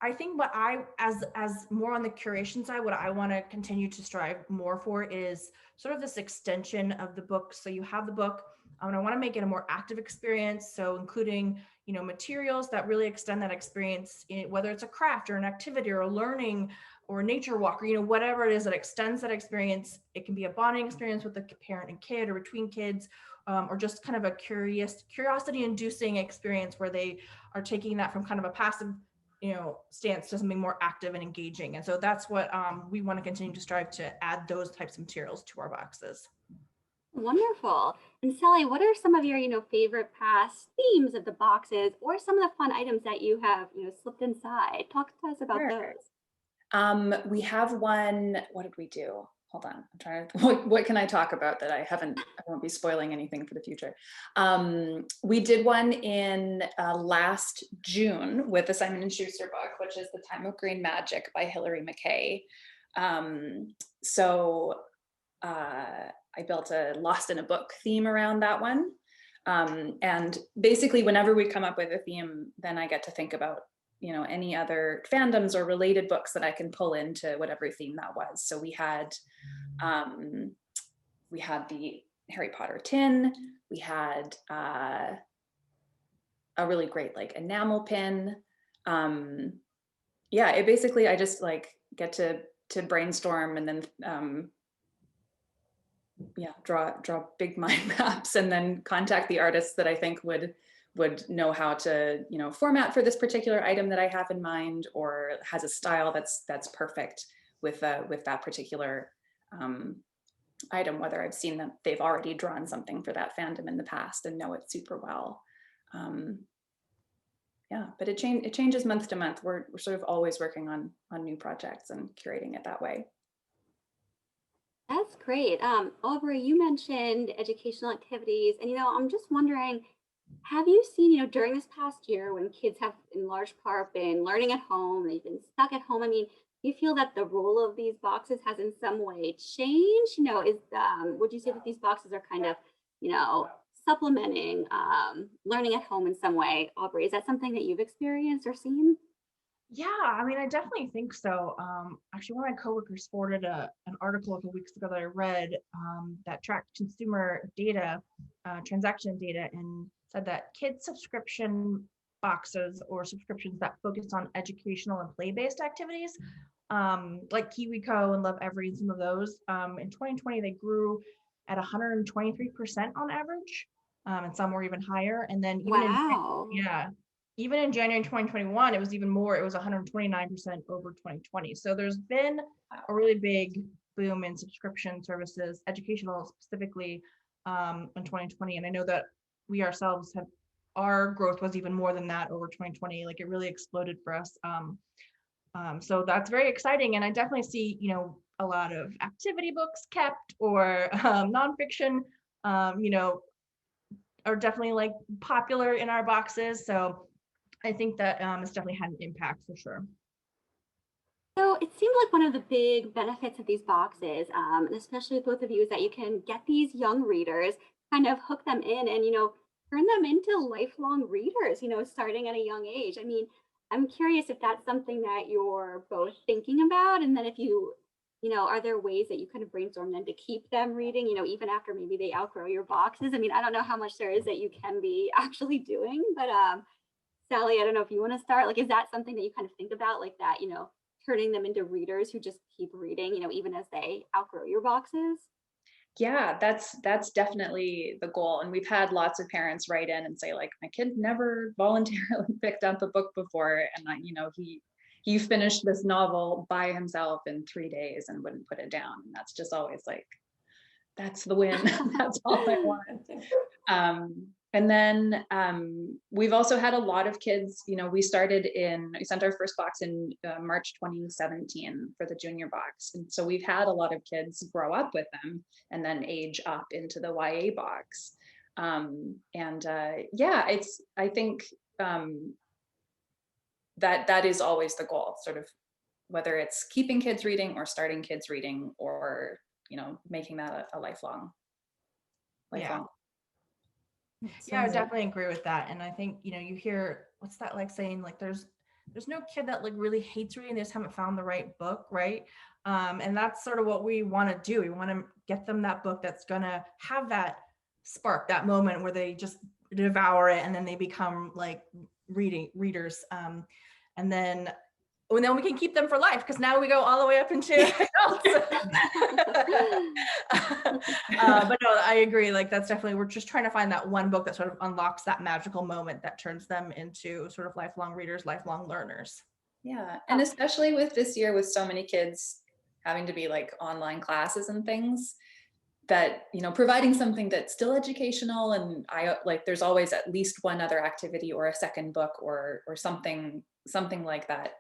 I think what as more on the curation side, what I want to continue to strive more for is sort of this extension of the book. So you have the book, and I want to make it a more active experience. So including, materials that really extend that experience, whether it's a craft or an activity or a learning or a nature walk, or whatever it is that extends that experience. It can be a bonding experience with the parent and kid, or between kids, or just kind of a curiosity inducing experience where they are taking that from kind of a passive stance to something more active and engaging. And so that's what we want to continue to strive to add, those types of materials to our boxes.
Wonderful. And Sally, what are some of your, favorite past themes of the boxes, or some of the fun items that you have, slipped inside? Talk to us about those.
We have one. What did we do? Hold on. I'm trying to, what can I talk about that I won't be spoiling anything for the future. We did one in last June with the Simon Schuster book, which is The Time of Green Magic by Hilary McKay. I built a Lost in a Book theme around that one. And basically whenever we come up with a theme, then I get to think about, any other fandoms or related books that I can pull into whatever theme that was. So we had the Harry Potter tin. We had a really great enamel pin. Yeah, it basically, I just get to brainstorm and then draw big mind maps, and then contact the artists that I think would know how to format for this particular item that I have in mind, or has a style that's perfect with that particular item, whether I've seen that they've already drawn something for that fandom in the past and know it super well. But it changes month to month. We're sort of always working on new projects and curating it that way.
That's great. Aubrey, you mentioned educational activities, and I'm just wondering, have you seen, during this past year when kids have in large part been learning at home, they've been stuck at home, do you feel that the role of these boxes has in some way changed? Would you say that these boxes are kind of, supplementing learning at home in some way? Aubrey, is that something that you've experienced or seen?
Yeah, I definitely think so. Actually, one of my coworkers forwarded an article a couple weeks ago that I read that tracked consumer data, transaction data, and said that kids' subscription boxes, or subscriptions that focus on educational and play-based activities, like KiwiCo and Love Every and some of those, in 2020, they grew at 123% on average, and some were even higher. And then even in January 2021, it was even more. It was 129% over 2020. So there's been a really big boom in subscription services, educational specifically, in 2020. And I know that we ourselves our growth was even more than that over 2020. It really exploded for us. So that's very exciting. And I definitely see, a lot of activity books kept, or nonfiction, are definitely popular in our boxes. So I think that it's definitely had an impact for sure.
So it seemed like one of the big benefits of these boxes, and especially with both of you, is that you can get these young readers, kind of hook them in and, turn them into lifelong readers, starting at a young age. I'm curious if that's something that you're both thinking about, and then if are there ways that you kind of brainstorm them to keep them reading, even after maybe they outgrow your boxes? I don't know how much there is that you can be actually doing, but Sally, I don't know if you want to start. Is that something that you kind of think about, that, turning them into readers who just keep reading, even as they outgrow your boxes?
Yeah, that's definitely the goal. And we've had lots of parents write in and say, my kid never voluntarily picked up a book before, and he finished this novel by himself in 3 days and wouldn't put it down. And that's just always that's the win. That's all I want. And then we've also had a lot of kids, we sent our first box in March 2017 for the junior box. And so we've had a lot of kids grow up with them and then age up into the YA box. I think that is always the goal, sort of, whether it's keeping kids reading or starting kids reading, or, making that a lifelong.
Yeah, I definitely agree with that. And I think, you hear, what's that saying, there's no kid that really hates reading, they just haven't found the right book, right? And that's sort of what we want to do. We want to get them that book that's going to have that spark, that moment where they just devour it, and then they become like readers. And then we can keep them for life, because now we go all the way up into adults. But no, I agree. Like that's definitely, we're just trying to find that one book that sort of unlocks that magical moment that turns them into sort of lifelong readers, lifelong learners.
Yeah, and especially with this year, with so many kids having to be like online classes and things, that, you know, providing something that's still educational, and there's always at least one other activity or a second book or something like that,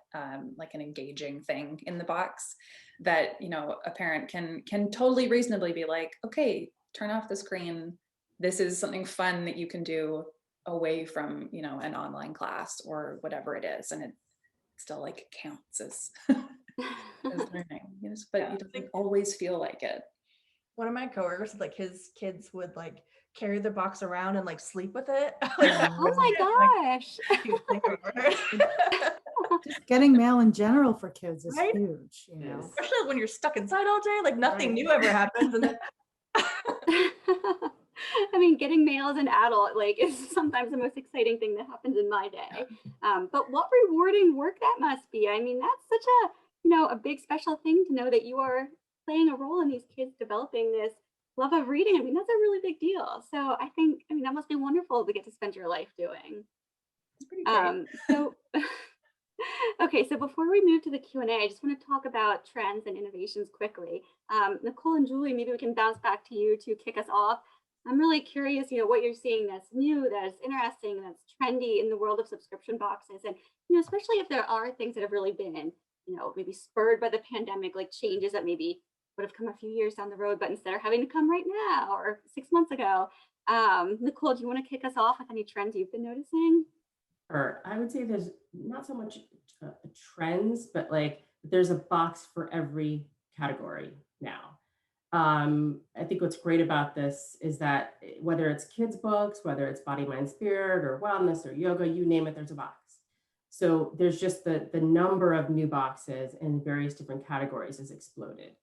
like an engaging thing in the box that, you know, a parent can totally reasonably be like, okay, turn off the screen. This is something fun that you can do away from, you know, an online class or whatever it is, and it still like counts as learning, you know, but
Yeah.
you don't always feel like it.
One of my coworkers, like his kids would like carry the box around and like sleep with it. Like,
Oh my gosh.
Just getting mail in general for kids is
Right?
huge, you know.
Especially when you're stuck inside all day, like nothing new ever happens. And then
I mean, getting mail as an adult, like, is sometimes the most exciting thing that happens in my day. But what rewarding work that must be. I mean, that's such a, you know, a big special thing to know that you are playing a role in these kids developing this love of reading. I mean, that's a really big deal. So I think, I mean, that must be wonderful to get to spend your life doing.
It's pretty great.
Okay, so before we move to the Q&A, I just want to talk about trends and innovations quickly. Nicole and Julie, maybe we can bounce back to you to kick us off. I'm really curious, you know, what you're seeing that's new, that's interesting, that's trendy in the world of subscription boxes. And, you know, especially if there are things that have really been, you know, maybe spurred by the pandemic, like changes that maybe would have come a few years down the road, but instead are having to come right now or 6 months ago. Nicole, do you want to kick us off with any trends you've been noticing?
Sure. I would say there's not so much trends, but like there's a box for every category now. I think what's great about this is that whether it's kids books, whether it's body, mind, spirit, or wellness or yoga, you name it, there's a box. So there's just the number of new boxes in various different categories has exploded.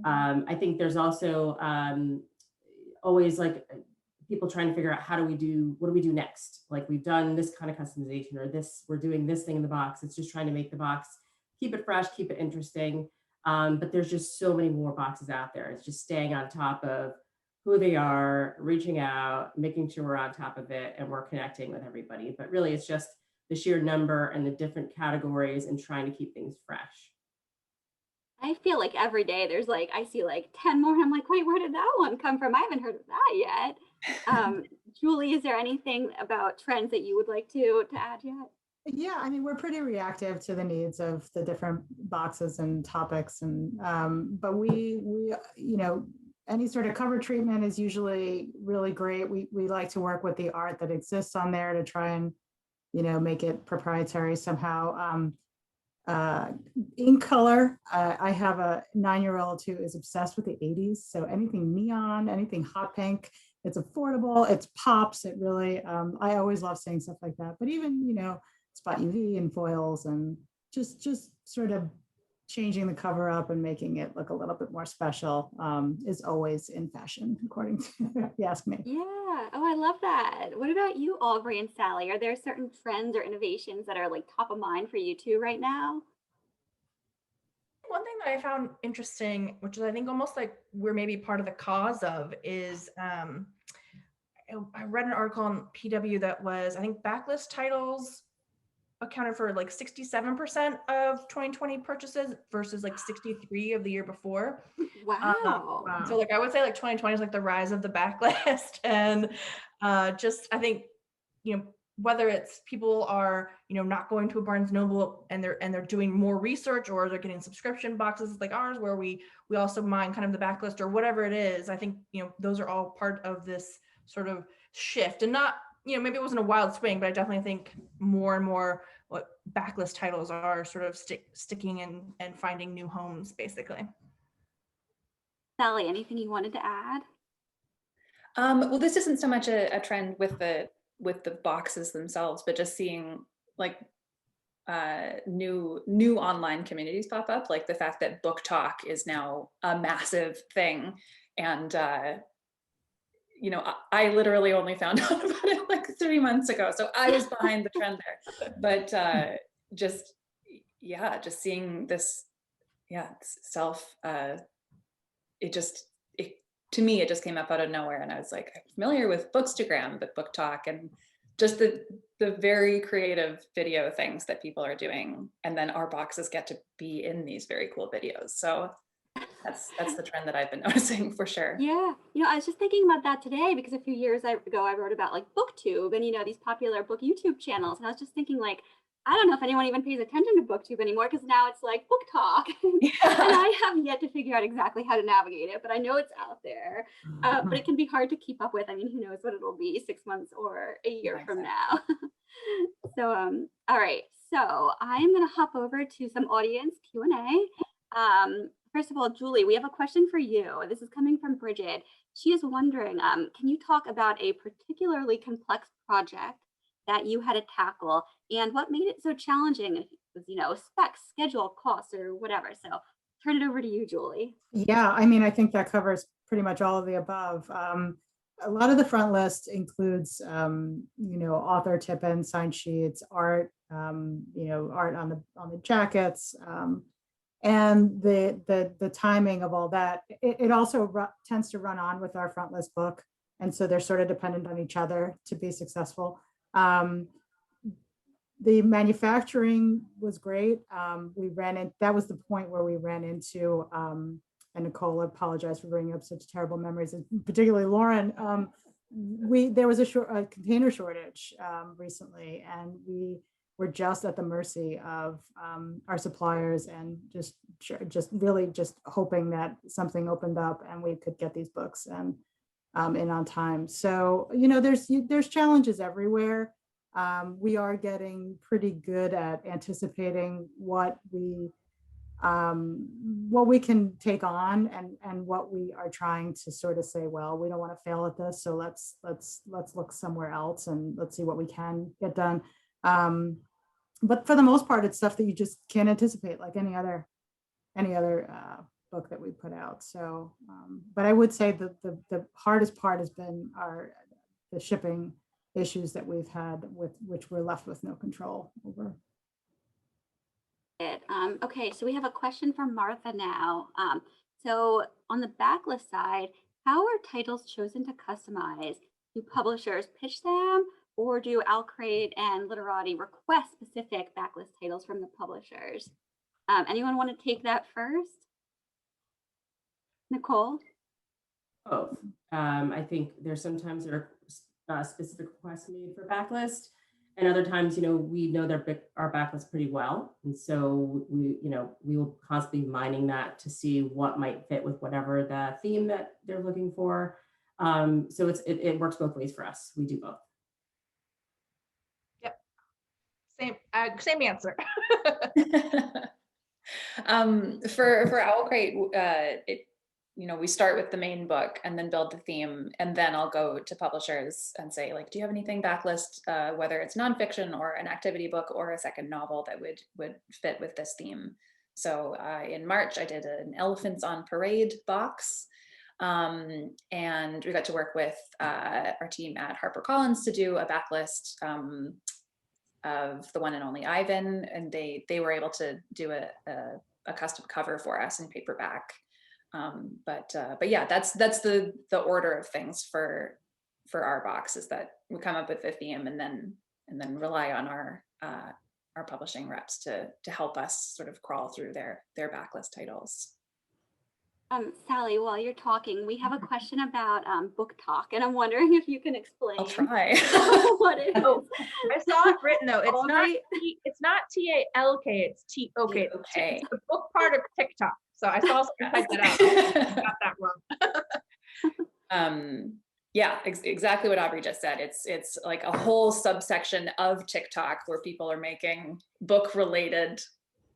I think there's also always like people trying to figure out what do we do next? Like we've done this kind of customization or we're doing this thing in the box. It's just trying to make the box, keep it fresh, keep it interesting. But there's just so many more boxes out there. It's just staying on top of who they are, reaching out, making sure we're on top of it and we're connecting with everybody. But really it's just the sheer number and the different categories and trying to keep things fresh.
I feel like every day there's like, I see like 10 more. I'm like, wait, where did that one come from? I haven't heard of that yet. Julie, is there anything about trends that you would like to add yet?
Yeah, I mean, we're pretty reactive to the needs of the different boxes and topics, and but we you know, any sort of cover treatment is usually really great. We like to work with the art that exists on there to try and, you know, make it proprietary somehow. In color, I have a 9-year-old who is obsessed with the 80s, so anything neon, anything hot pink, it's affordable, it's pops, it really, I always love seeing stuff like that. But even, you know, spot UV and foils and just sort of changing the cover up and making it look a little bit more special is always in fashion, according to if you ask me.
Yeah. Oh, I love that. What about you, Aubrey and Sally? Are there certain trends or innovations that are like top of mind for you two right now?
one thing that I found interesting, which is I think almost like we're maybe part of the cause of, is I read an article on PW that was, I think backlist titles accounted for like 67% of 2020 purchases versus like 63 of the year before.
Wow.
So like I would say like 2020 is like the rise of the backlist, and just I think, you know, whether it's people are, you know, not going to a Barnes Noble and they're doing more research, or they're getting subscription boxes like ours where we also mine kind of the backlist or whatever it is. I think, you know, those are all part of this sort of shift, and not, you know, maybe it wasn't a wild swing, but I definitely think more and more what backlist titles are sort of sticking and finding new homes basically.
Sally, anything you wanted to add?
Well, this isn't so much a trend with the boxes themselves, but just seeing like new online communities pop up, like the fact that Book Talk is now a massive thing, and you know, I literally only found out about it like 3 months ago. So I was behind the trend there. But just, yeah, just seeing this, yeah, self, to me, it just came up out of nowhere. And I was like, I'm familiar with Bookstagram, but Book Talk, and just the very creative video things that people are doing. And then our boxes get to be in these very cool videos. So that's the trend that I've been noticing for sure.
Yeah, I was just thinking about that today because a few years ago I wrote about like BookTube and these popular book YouTube channels, and I was just thinking like, I don't know if anyone even pays attention to BookTube anymore because now it's like Book Talk, and I have yet to figure out exactly how to navigate it, but I know it's out there. But it can be hard to keep up with. I mean, who knows what it'll be 6 months or a year from now. So all right, so I'm gonna hop over to some audience Q&A. First of all, Julie, we have a question for you. This is coming from Bridget. She is wondering, can you talk about a particularly complex project that you had to tackle and what made it so challenging? If it was, specs, schedule, costs, or whatever. So turn it over to you, Julie.
Yeah, I mean, I think that covers pretty much all of the above. A lot of the front list includes, author tip-in, sign sheets, art, art on the jackets, and the timing of all that. It also tends to run on with our front list book, and so they're sort of dependent on each other to be successful. The manufacturing was great. That was the point where we ran into, and Nicole, I apologize for bringing up such terrible memories, and particularly Lauren. There was a container shortage recently, and we were just at the mercy of our suppliers, and just really just hoping that something opened up and we could get these books and in on time. So there's challenges everywhere. We are getting pretty good at anticipating what we can take on, and what we are trying to sort of say, well, we don't want to fail at this, so let's look somewhere else and let's see what we can get done. But for the most part, it's stuff that you just can't anticipate, like any other book that we put out. So, but I would say the hardest part has been the shipping issues that we've had, with which we're left with no control over.
Okay, so we have a question from Martha now. So on the backlist side, how are titles chosen to customize? Do publishers pitch them, or do Owlcrate and Literati request specific backlist titles from the publishers? Anyone want to take that first? Nicole?
Both. I think sometimes there are specific requests made for backlist, and other times, we know our backlist pretty well, and so we will constantly be mining that to see what might fit with whatever the theme that they're looking for. So it works both ways for us. We do both.
Yep. Same answer.
For Owlcrate, we start with the main book and then build the theme, and then I'll go to publishers and say, like, do you have anything backlist, whether it's nonfiction or an activity book or a second novel that would fit with this theme? So in March, I did an Elephants on Parade box, and we got to work with our team at HarperCollins to do a backlist of the one and only Ivan, and they were able to do a custom cover for us in paperback. But yeah, that's the order of things for our box, is that we come up with the theme and then rely on our publishing reps to help us sort of crawl through their backlist titles.
Sally, while you're talking, we have a question about Book Talk, and I'm wondering if you can explain.
I'll try.
What it is.
Oh, I saw it written though. It's not TALK. It's TOK.
Okay.
It's the book part of TikTok. So I saw someone type that out. I got that wrong.
Yeah, exactly what Aubrey just said. It's like a whole subsection of TikTok where people are making book-related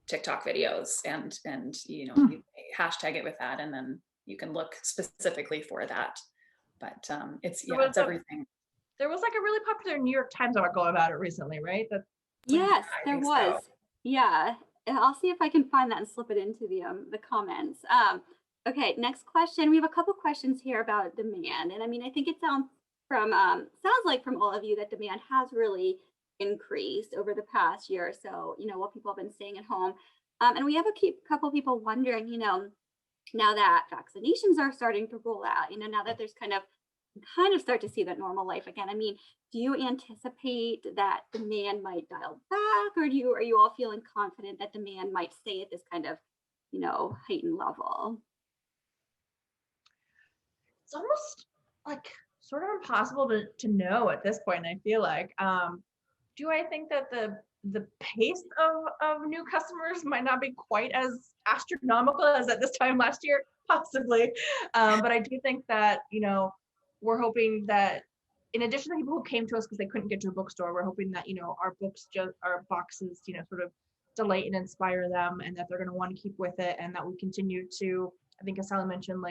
TikTok videos, and you hashtag it with that, and then you can look specifically for that. But it's everything.
There was like a really popular New York Times article about it recently, right?
Yes, there was. So. Yeah, I'll see if I can find that and slip it into the comments. Okay, next question. We have a couple questions here about demand. And I mean, I think it sounds like from all of you that demand has really increased over the past year or so, while people have been staying at home. And we have a couple people wondering, now that vaccinations are starting to roll out, now that there's kind of start to see that normal life again. I mean, do you anticipate that demand might dial back, or are you all feeling confident that demand might stay at this kind of, heightened level?
It's almost like sort of impossible to know at this point, I feel like. Do I think that the pace of new customers might not be quite as astronomical as at this time last year? Possibly. But I do think that, we're hoping that in addition to people who came to us because they couldn't get to a bookstore, we're hoping that, our boxes, sort of delight and inspire them, and that they're going to want to keep with it, and that we continue to, I think as Sally mentioned,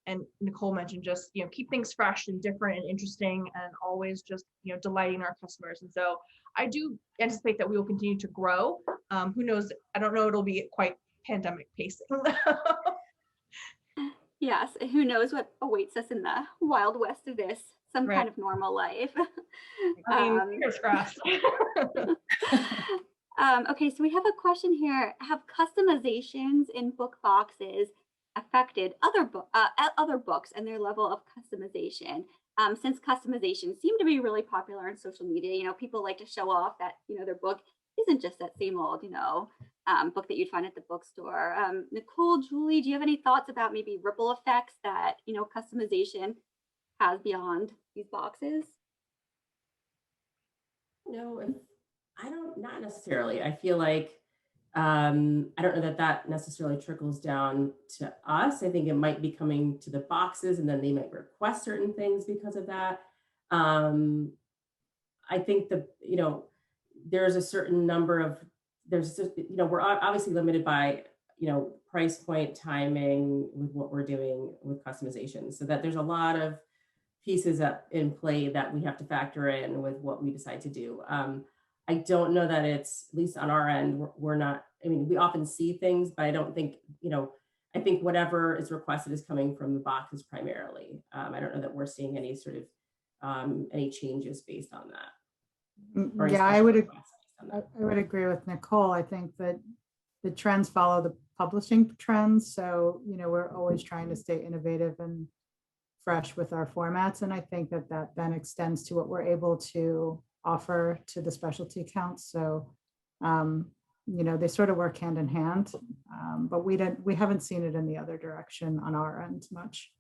and Nicole mentioned, just keep things fresh and different and interesting, and always just delighting our customers. And so I do anticipate that we will continue to grow. Who knows? I don't know it'll be quite pandemic pacing.
Yes, who knows what awaits us in the wild west of this, some
Right.
kind of normal life.
I mean, fingers crossed.
Okay, so we have a question here. Have customizations in book boxes affected other books and their level of customization? Since customizations seem to be really popular on social media, people like to show off that their book isn't just that same old book that you'd find at the bookstore. Nicole, Julie, do you have any thoughts about maybe ripple effects that customization has beyond these boxes?
No, not necessarily. I feel like I don't know that necessarily trickles down to us. I think it might be coming to the boxes, and then they might request certain things because of that. I think there's a certain number of we're obviously limited by price point, timing with what we're doing with customization, so that there's a lot of pieces up in play that we have to factor in with what we decide to do. I don't know that it's, at least on our end, we're not, I mean, we often see things, but I don't think, I think whatever is requested is coming from the boxes primarily. I don't know that we're seeing any sort of, any changes based on that.
Yeah, I would agree with Nicole. I think that the trends follow the publishing trends. So, we're always trying to stay innovative and fresh with our formats. And I think that then extends to what we're able to offer to the specialty accounts. So, they sort of work hand in hand, but we haven't seen it in the other direction on our end much.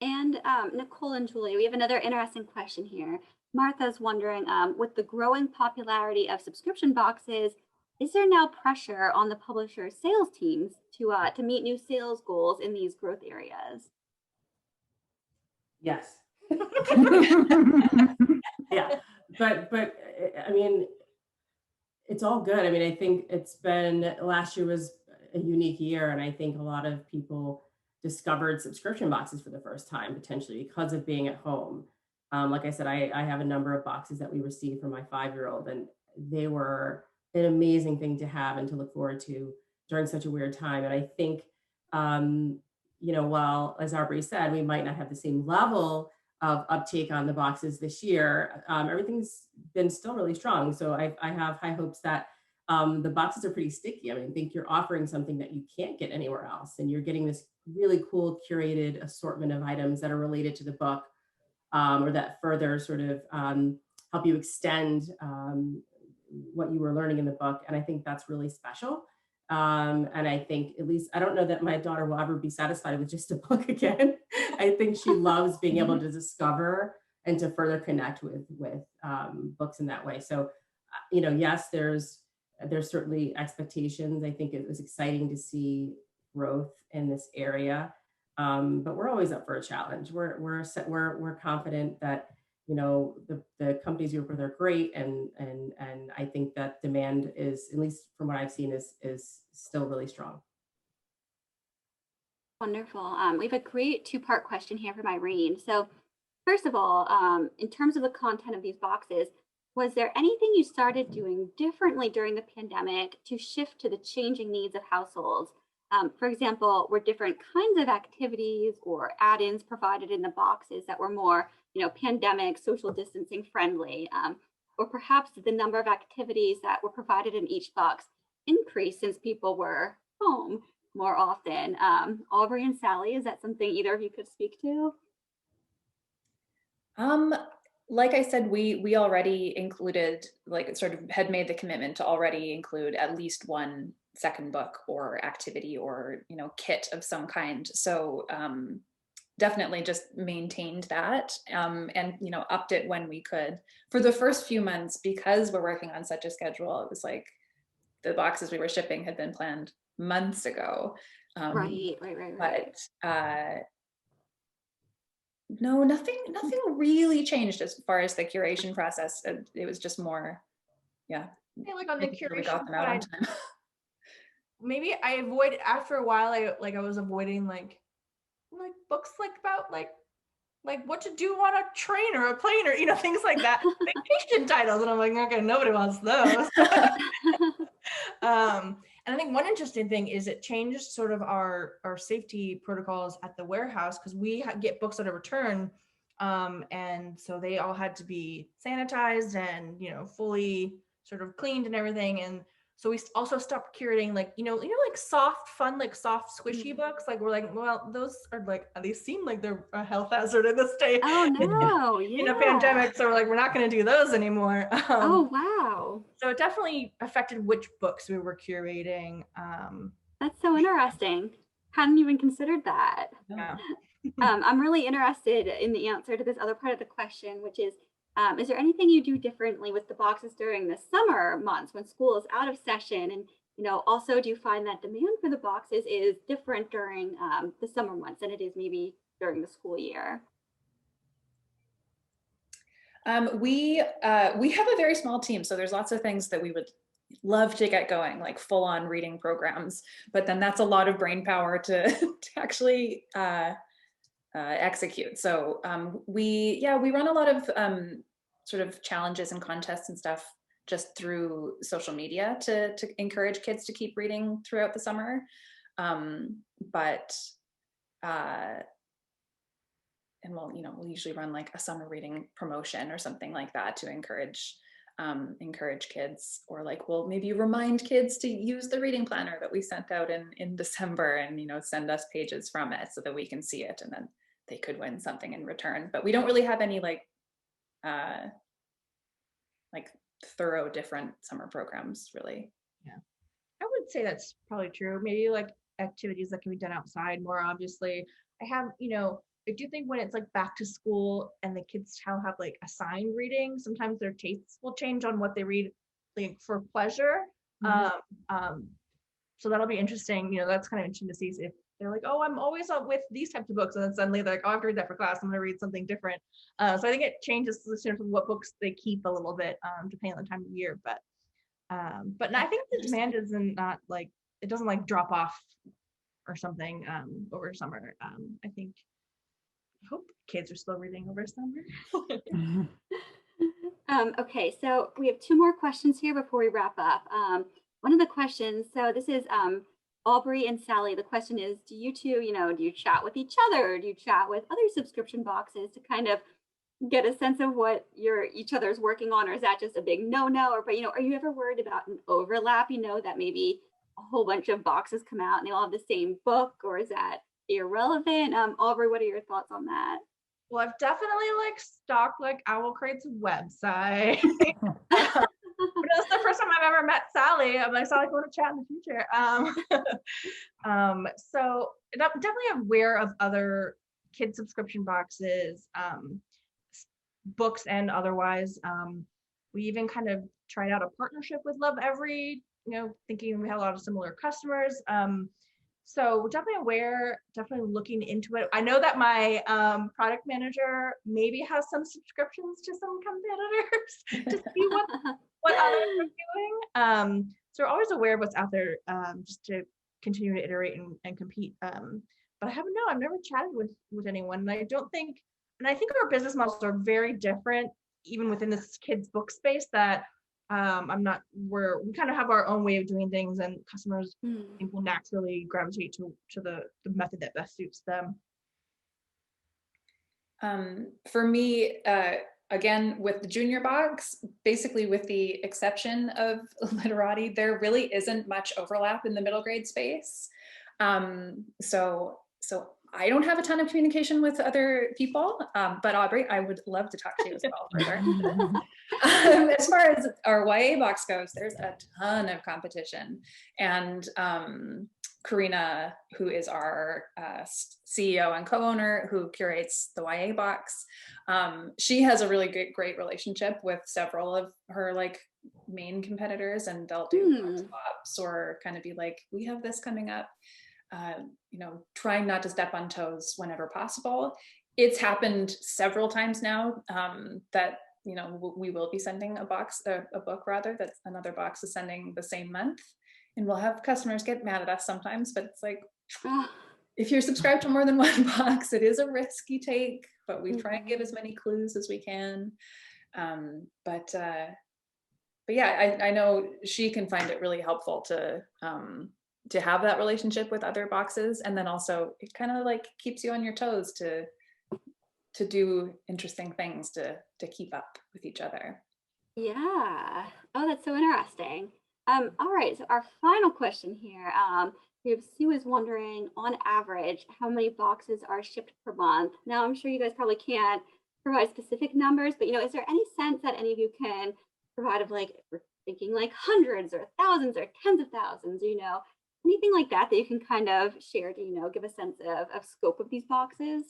And Nicole and Julie, we have another interesting question here. Martha's wondering, with the growing popularity of subscription boxes, is there now pressure on the publisher's sales teams to meet new sales goals in these growth areas?
Yes. Yeah, but I mean, it's all good. I mean, I think last year was a unique year, and I think a lot of people discovered subscription boxes for the first time, potentially because of being at home. Like I said, I have a number of boxes that we received from my 5-year-old, and they were an amazing thing to have and to look forward to during such a weird time. And I think, while, as Aubrey said, we might not have the same level of uptake on the boxes this year, everything's been still really strong. So I have high hopes that the boxes are pretty sticky. I mean, I think you're offering something that you can't get anywhere else, and you're getting this really cool curated assortment of items that are related to the book, or that further sort of help you extend what you were learning in the book. And I think that's really special. And I think, at least, I don't know that my daughter will ever be satisfied with just a book again. I think she loves being able to discover and to further connect with books in that way. So, yes, there's certainly expectations. I think it was exciting to see growth in this area, but we're always up for a challenge. We're confident that the companies you work with are great, and I think that demand is, at least from what I've seen, is still really strong.
Wonderful. We have a great two-part question here from Irene. So first of all, in terms of the content of these boxes, was there anything you started doing differently during the pandemic to shift to the changing needs of households? For example, were different kinds of activities or add-ins provided in the boxes that were more, pandemic, social distancing friendly, or perhaps the number of activities that were provided in each box increased since people were home more often. Aubrey and Sally, is that something either of you could speak to?
Like I said, we already included, like, sort of had made the commitment to already include at least one second book or activity or, kit of some kind. So definitely just maintained that, and, upped it when we could. For the first few months, because we're working on such a schedule, it was like the boxes we were shipping had been planned months ago.
Right.
But no, nothing really changed as far as the curation process. It was just more, yeah.
Yeah, like on the
making sure we
curation
got them out on
side,
time.
maybe I avoid after a while. I was avoiding like books like about like what to do on a train or a plane or things like that. Vacation titles, and I'm like, okay, nobody wants those. And I think one interesting thing is it changed sort of our safety protocols at the warehouse, because we get books at a return, and so they all had to be sanitized and fully sort of cleaned and everything. And so we also stopped curating like like soft fun, like soft squishy books. Like we're like, well, those are like, they seem like they're a health hazard in this day.
Oh no, yeah.
In a pandemic, so we're like, we're not going to do those anymore.
Oh wow.
So it definitely affected which books we were curating.
That's so interesting. Hadn't even considered that.
Yeah.
I'm really interested in the answer to this other part of the question, which is there anything you do differently with the boxes during the summer months when school is out of session? And also, do you find that demand for the boxes is different during the summer months than it is maybe during the school year?
We have a very small team, so there's lots of things that we would love to get going, like full-on reading programs, but then that's a lot of brain power to actually execute. So we run a lot of sort of challenges and contests and stuff just through social media to encourage kids to keep reading throughout the summer. And we'll usually run like a summer reading promotion or something like that to encourage kids, or like we'll maybe remind kids to use the reading planner that we sent out in December, and send us pages from it so that we can see it, and then they could win something in return. But we don't really have any like thorough different summer programs, really.
Yeah, I would say that's probably true. Maybe like activities that can be done outside more obviously. I do think when it's like back to school and the kids have like assigned reading, sometimes their tastes will change on what they read, like for pleasure.
Mm-hmm.
So that'll be interesting. That's kind of interesting to see if they're like, oh, I'm always up with these types of books, and then suddenly they're like, oh, I have to read that for class. I'm going to read something different. So I think it changes the sort of what books they keep a little bit, depending on the time of year. But I think the demand isn't not like, it doesn't like drop off or something over summer. I hope kids are still reading over summer.
Okay, so we have two more questions here before we wrap up. One of the questions, so this is Aubrey and Sally. The question is, do you two, do you chat with each other? Or do you chat with other subscription boxes to kind of get a sense of what each other's working on? Or is that just a big no-no? Or, but, are you ever worried about an overlap, that maybe a whole bunch of boxes come out and they all have the same book, or is that irrelevant? Aubrey, what are your thoughts on that?
Well, I've definitely stalked Owlcrate's website. But that's the first time I've ever met Sally. I'm like, Sally, I want to chat in the future. So I'm definitely aware of other kid subscription boxes, books and otherwise. We even kind of tried out a partnership with Love Every, thinking we had a lot of similar customers. So definitely aware, definitely looking into it. I know that my product manager maybe has some subscriptions to some competitors to see what others are doing. So we're always aware of what's out there, just to continue to iterate and compete. But I've never chatted with anyone. And I think our business models are very different, even within this kids book space, that We kind of have our own way of doing things, and customers
Mm.
I think will naturally gravitate to the method that best suits them.
For me, again, with the junior box, basically with the exception of Literati, there really isn't much overlap in the middle grade space. So I don't have a ton of communication with other people, but Aubrey, I would love to talk to you as well further. As far as our YA box goes, there's a ton of competition, and Karina, who is our CEO and co-owner, who curates the YA box, she has a really great relationship with several of her like main competitors, and they'll do swaps or kind of be like, we have this coming up, you know, trying not to step on toes whenever possible. It's happened several times now that, you know, we will be sending a book rather, that another box is sending the same month. And we'll have customers get mad at us sometimes, but it's like, if you're subscribed to more than one box, it is a risk you take, but we try and give as many clues as we can. But yeah, I know she can find it really helpful to have that relationship with other boxes. And then also it kind of like keeps you on your toes to do interesting things to keep up with each other.
Yeah. Oh, that's so interesting. All right, so our final question here. We have Sue is wondering, on average, how many boxes are shipped per month? Now, I'm sure you guys probably can't provide specific numbers, but, you know, is there any sense that any of you can provide of, like, we're thinking like hundreds or thousands or tens of thousands, you know, anything like that that you can kind of share to, you know, give a sense of scope of these boxes?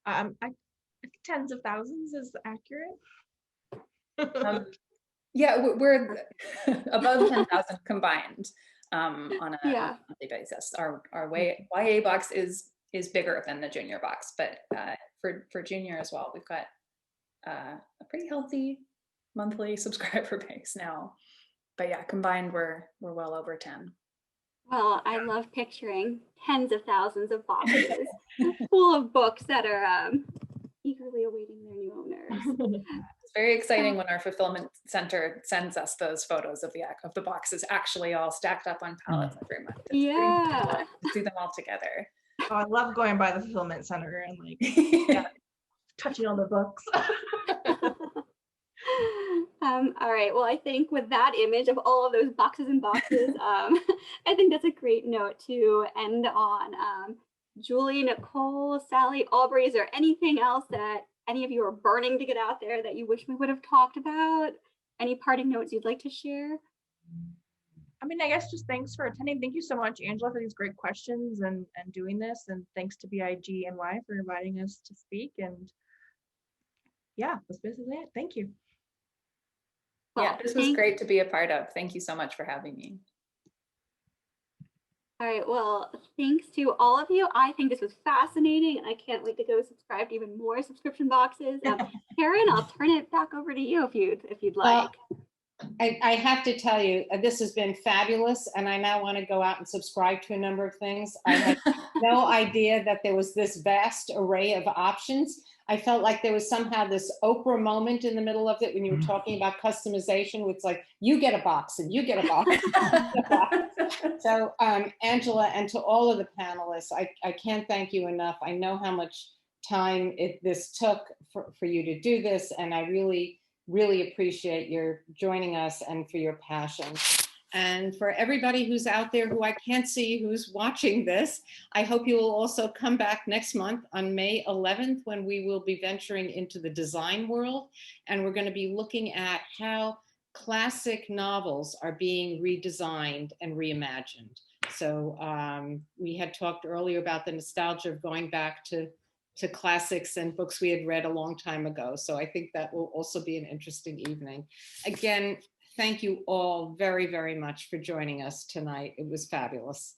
I think tens of thousands is accurate.
Yeah, we're above 10,000 combined on a monthly basis. Our YA box is bigger than the junior box, but for junior as well, we've got a pretty healthy monthly subscriber base now. But yeah, combined we're well over 10.
Well, I love picturing tens of thousands of boxes full of books that are eagerly awaiting their new owners.
It's very exciting when our fulfillment center sends us those photos of the boxes actually all stacked up on pallets every month. It's pretty cool to see them all together.
Oh, I love going by the fulfillment center and like touching all the books.
All right, well, I think with that image of all of those boxes and boxes, I think that's a great note to end on. Julie, Nicole, Sally, Aubrey, is there anything else that any of you are burning to get out there that you wish we would have talked about? Any parting notes you'd like to share?
I mean, I guess just thanks for attending. Thank you so much, Angela, for these great questions and doing this. And thanks to BIGNY for inviting us to speak. And yeah, that's basically it. Thank you.
Yeah, this was great to be a part of. Thank you so much for having me.
All right, well, thanks to all of you. I think this was fascinating, and I can't wait to go subscribe to even more subscription boxes. Karen, I'll turn it back over to you if you'd like.
I have to tell you, this has been fabulous, and I now want to go out and subscribe to a number of things. I had no idea that there was this vast array of options. I felt like there was somehow this Oprah moment in the middle of it when you were talking about customization. It's like, you get a box and you get a box. So Angela, and to all of the panelists, I can't thank you enough. I know how much time this took for you to do this, and I really appreciate your joining us and for your passion. And for everybody who's out there who I can't see who's watching this, I hope you will also come back next month on May 11th when we will be venturing into the design world. And we're going to be looking at how classic novels are being redesigned and reimagined. So we had talked earlier about the nostalgia of going back to classics and books we had read a long time ago. So I think that will also be an interesting evening. Again, thank you all very, very much for joining us tonight. It was fabulous.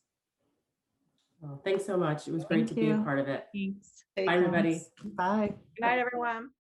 Well, thanks so much. It was great to be a part of it.
Thanks.
Bye, everybody.
Bye.
Good night, everyone.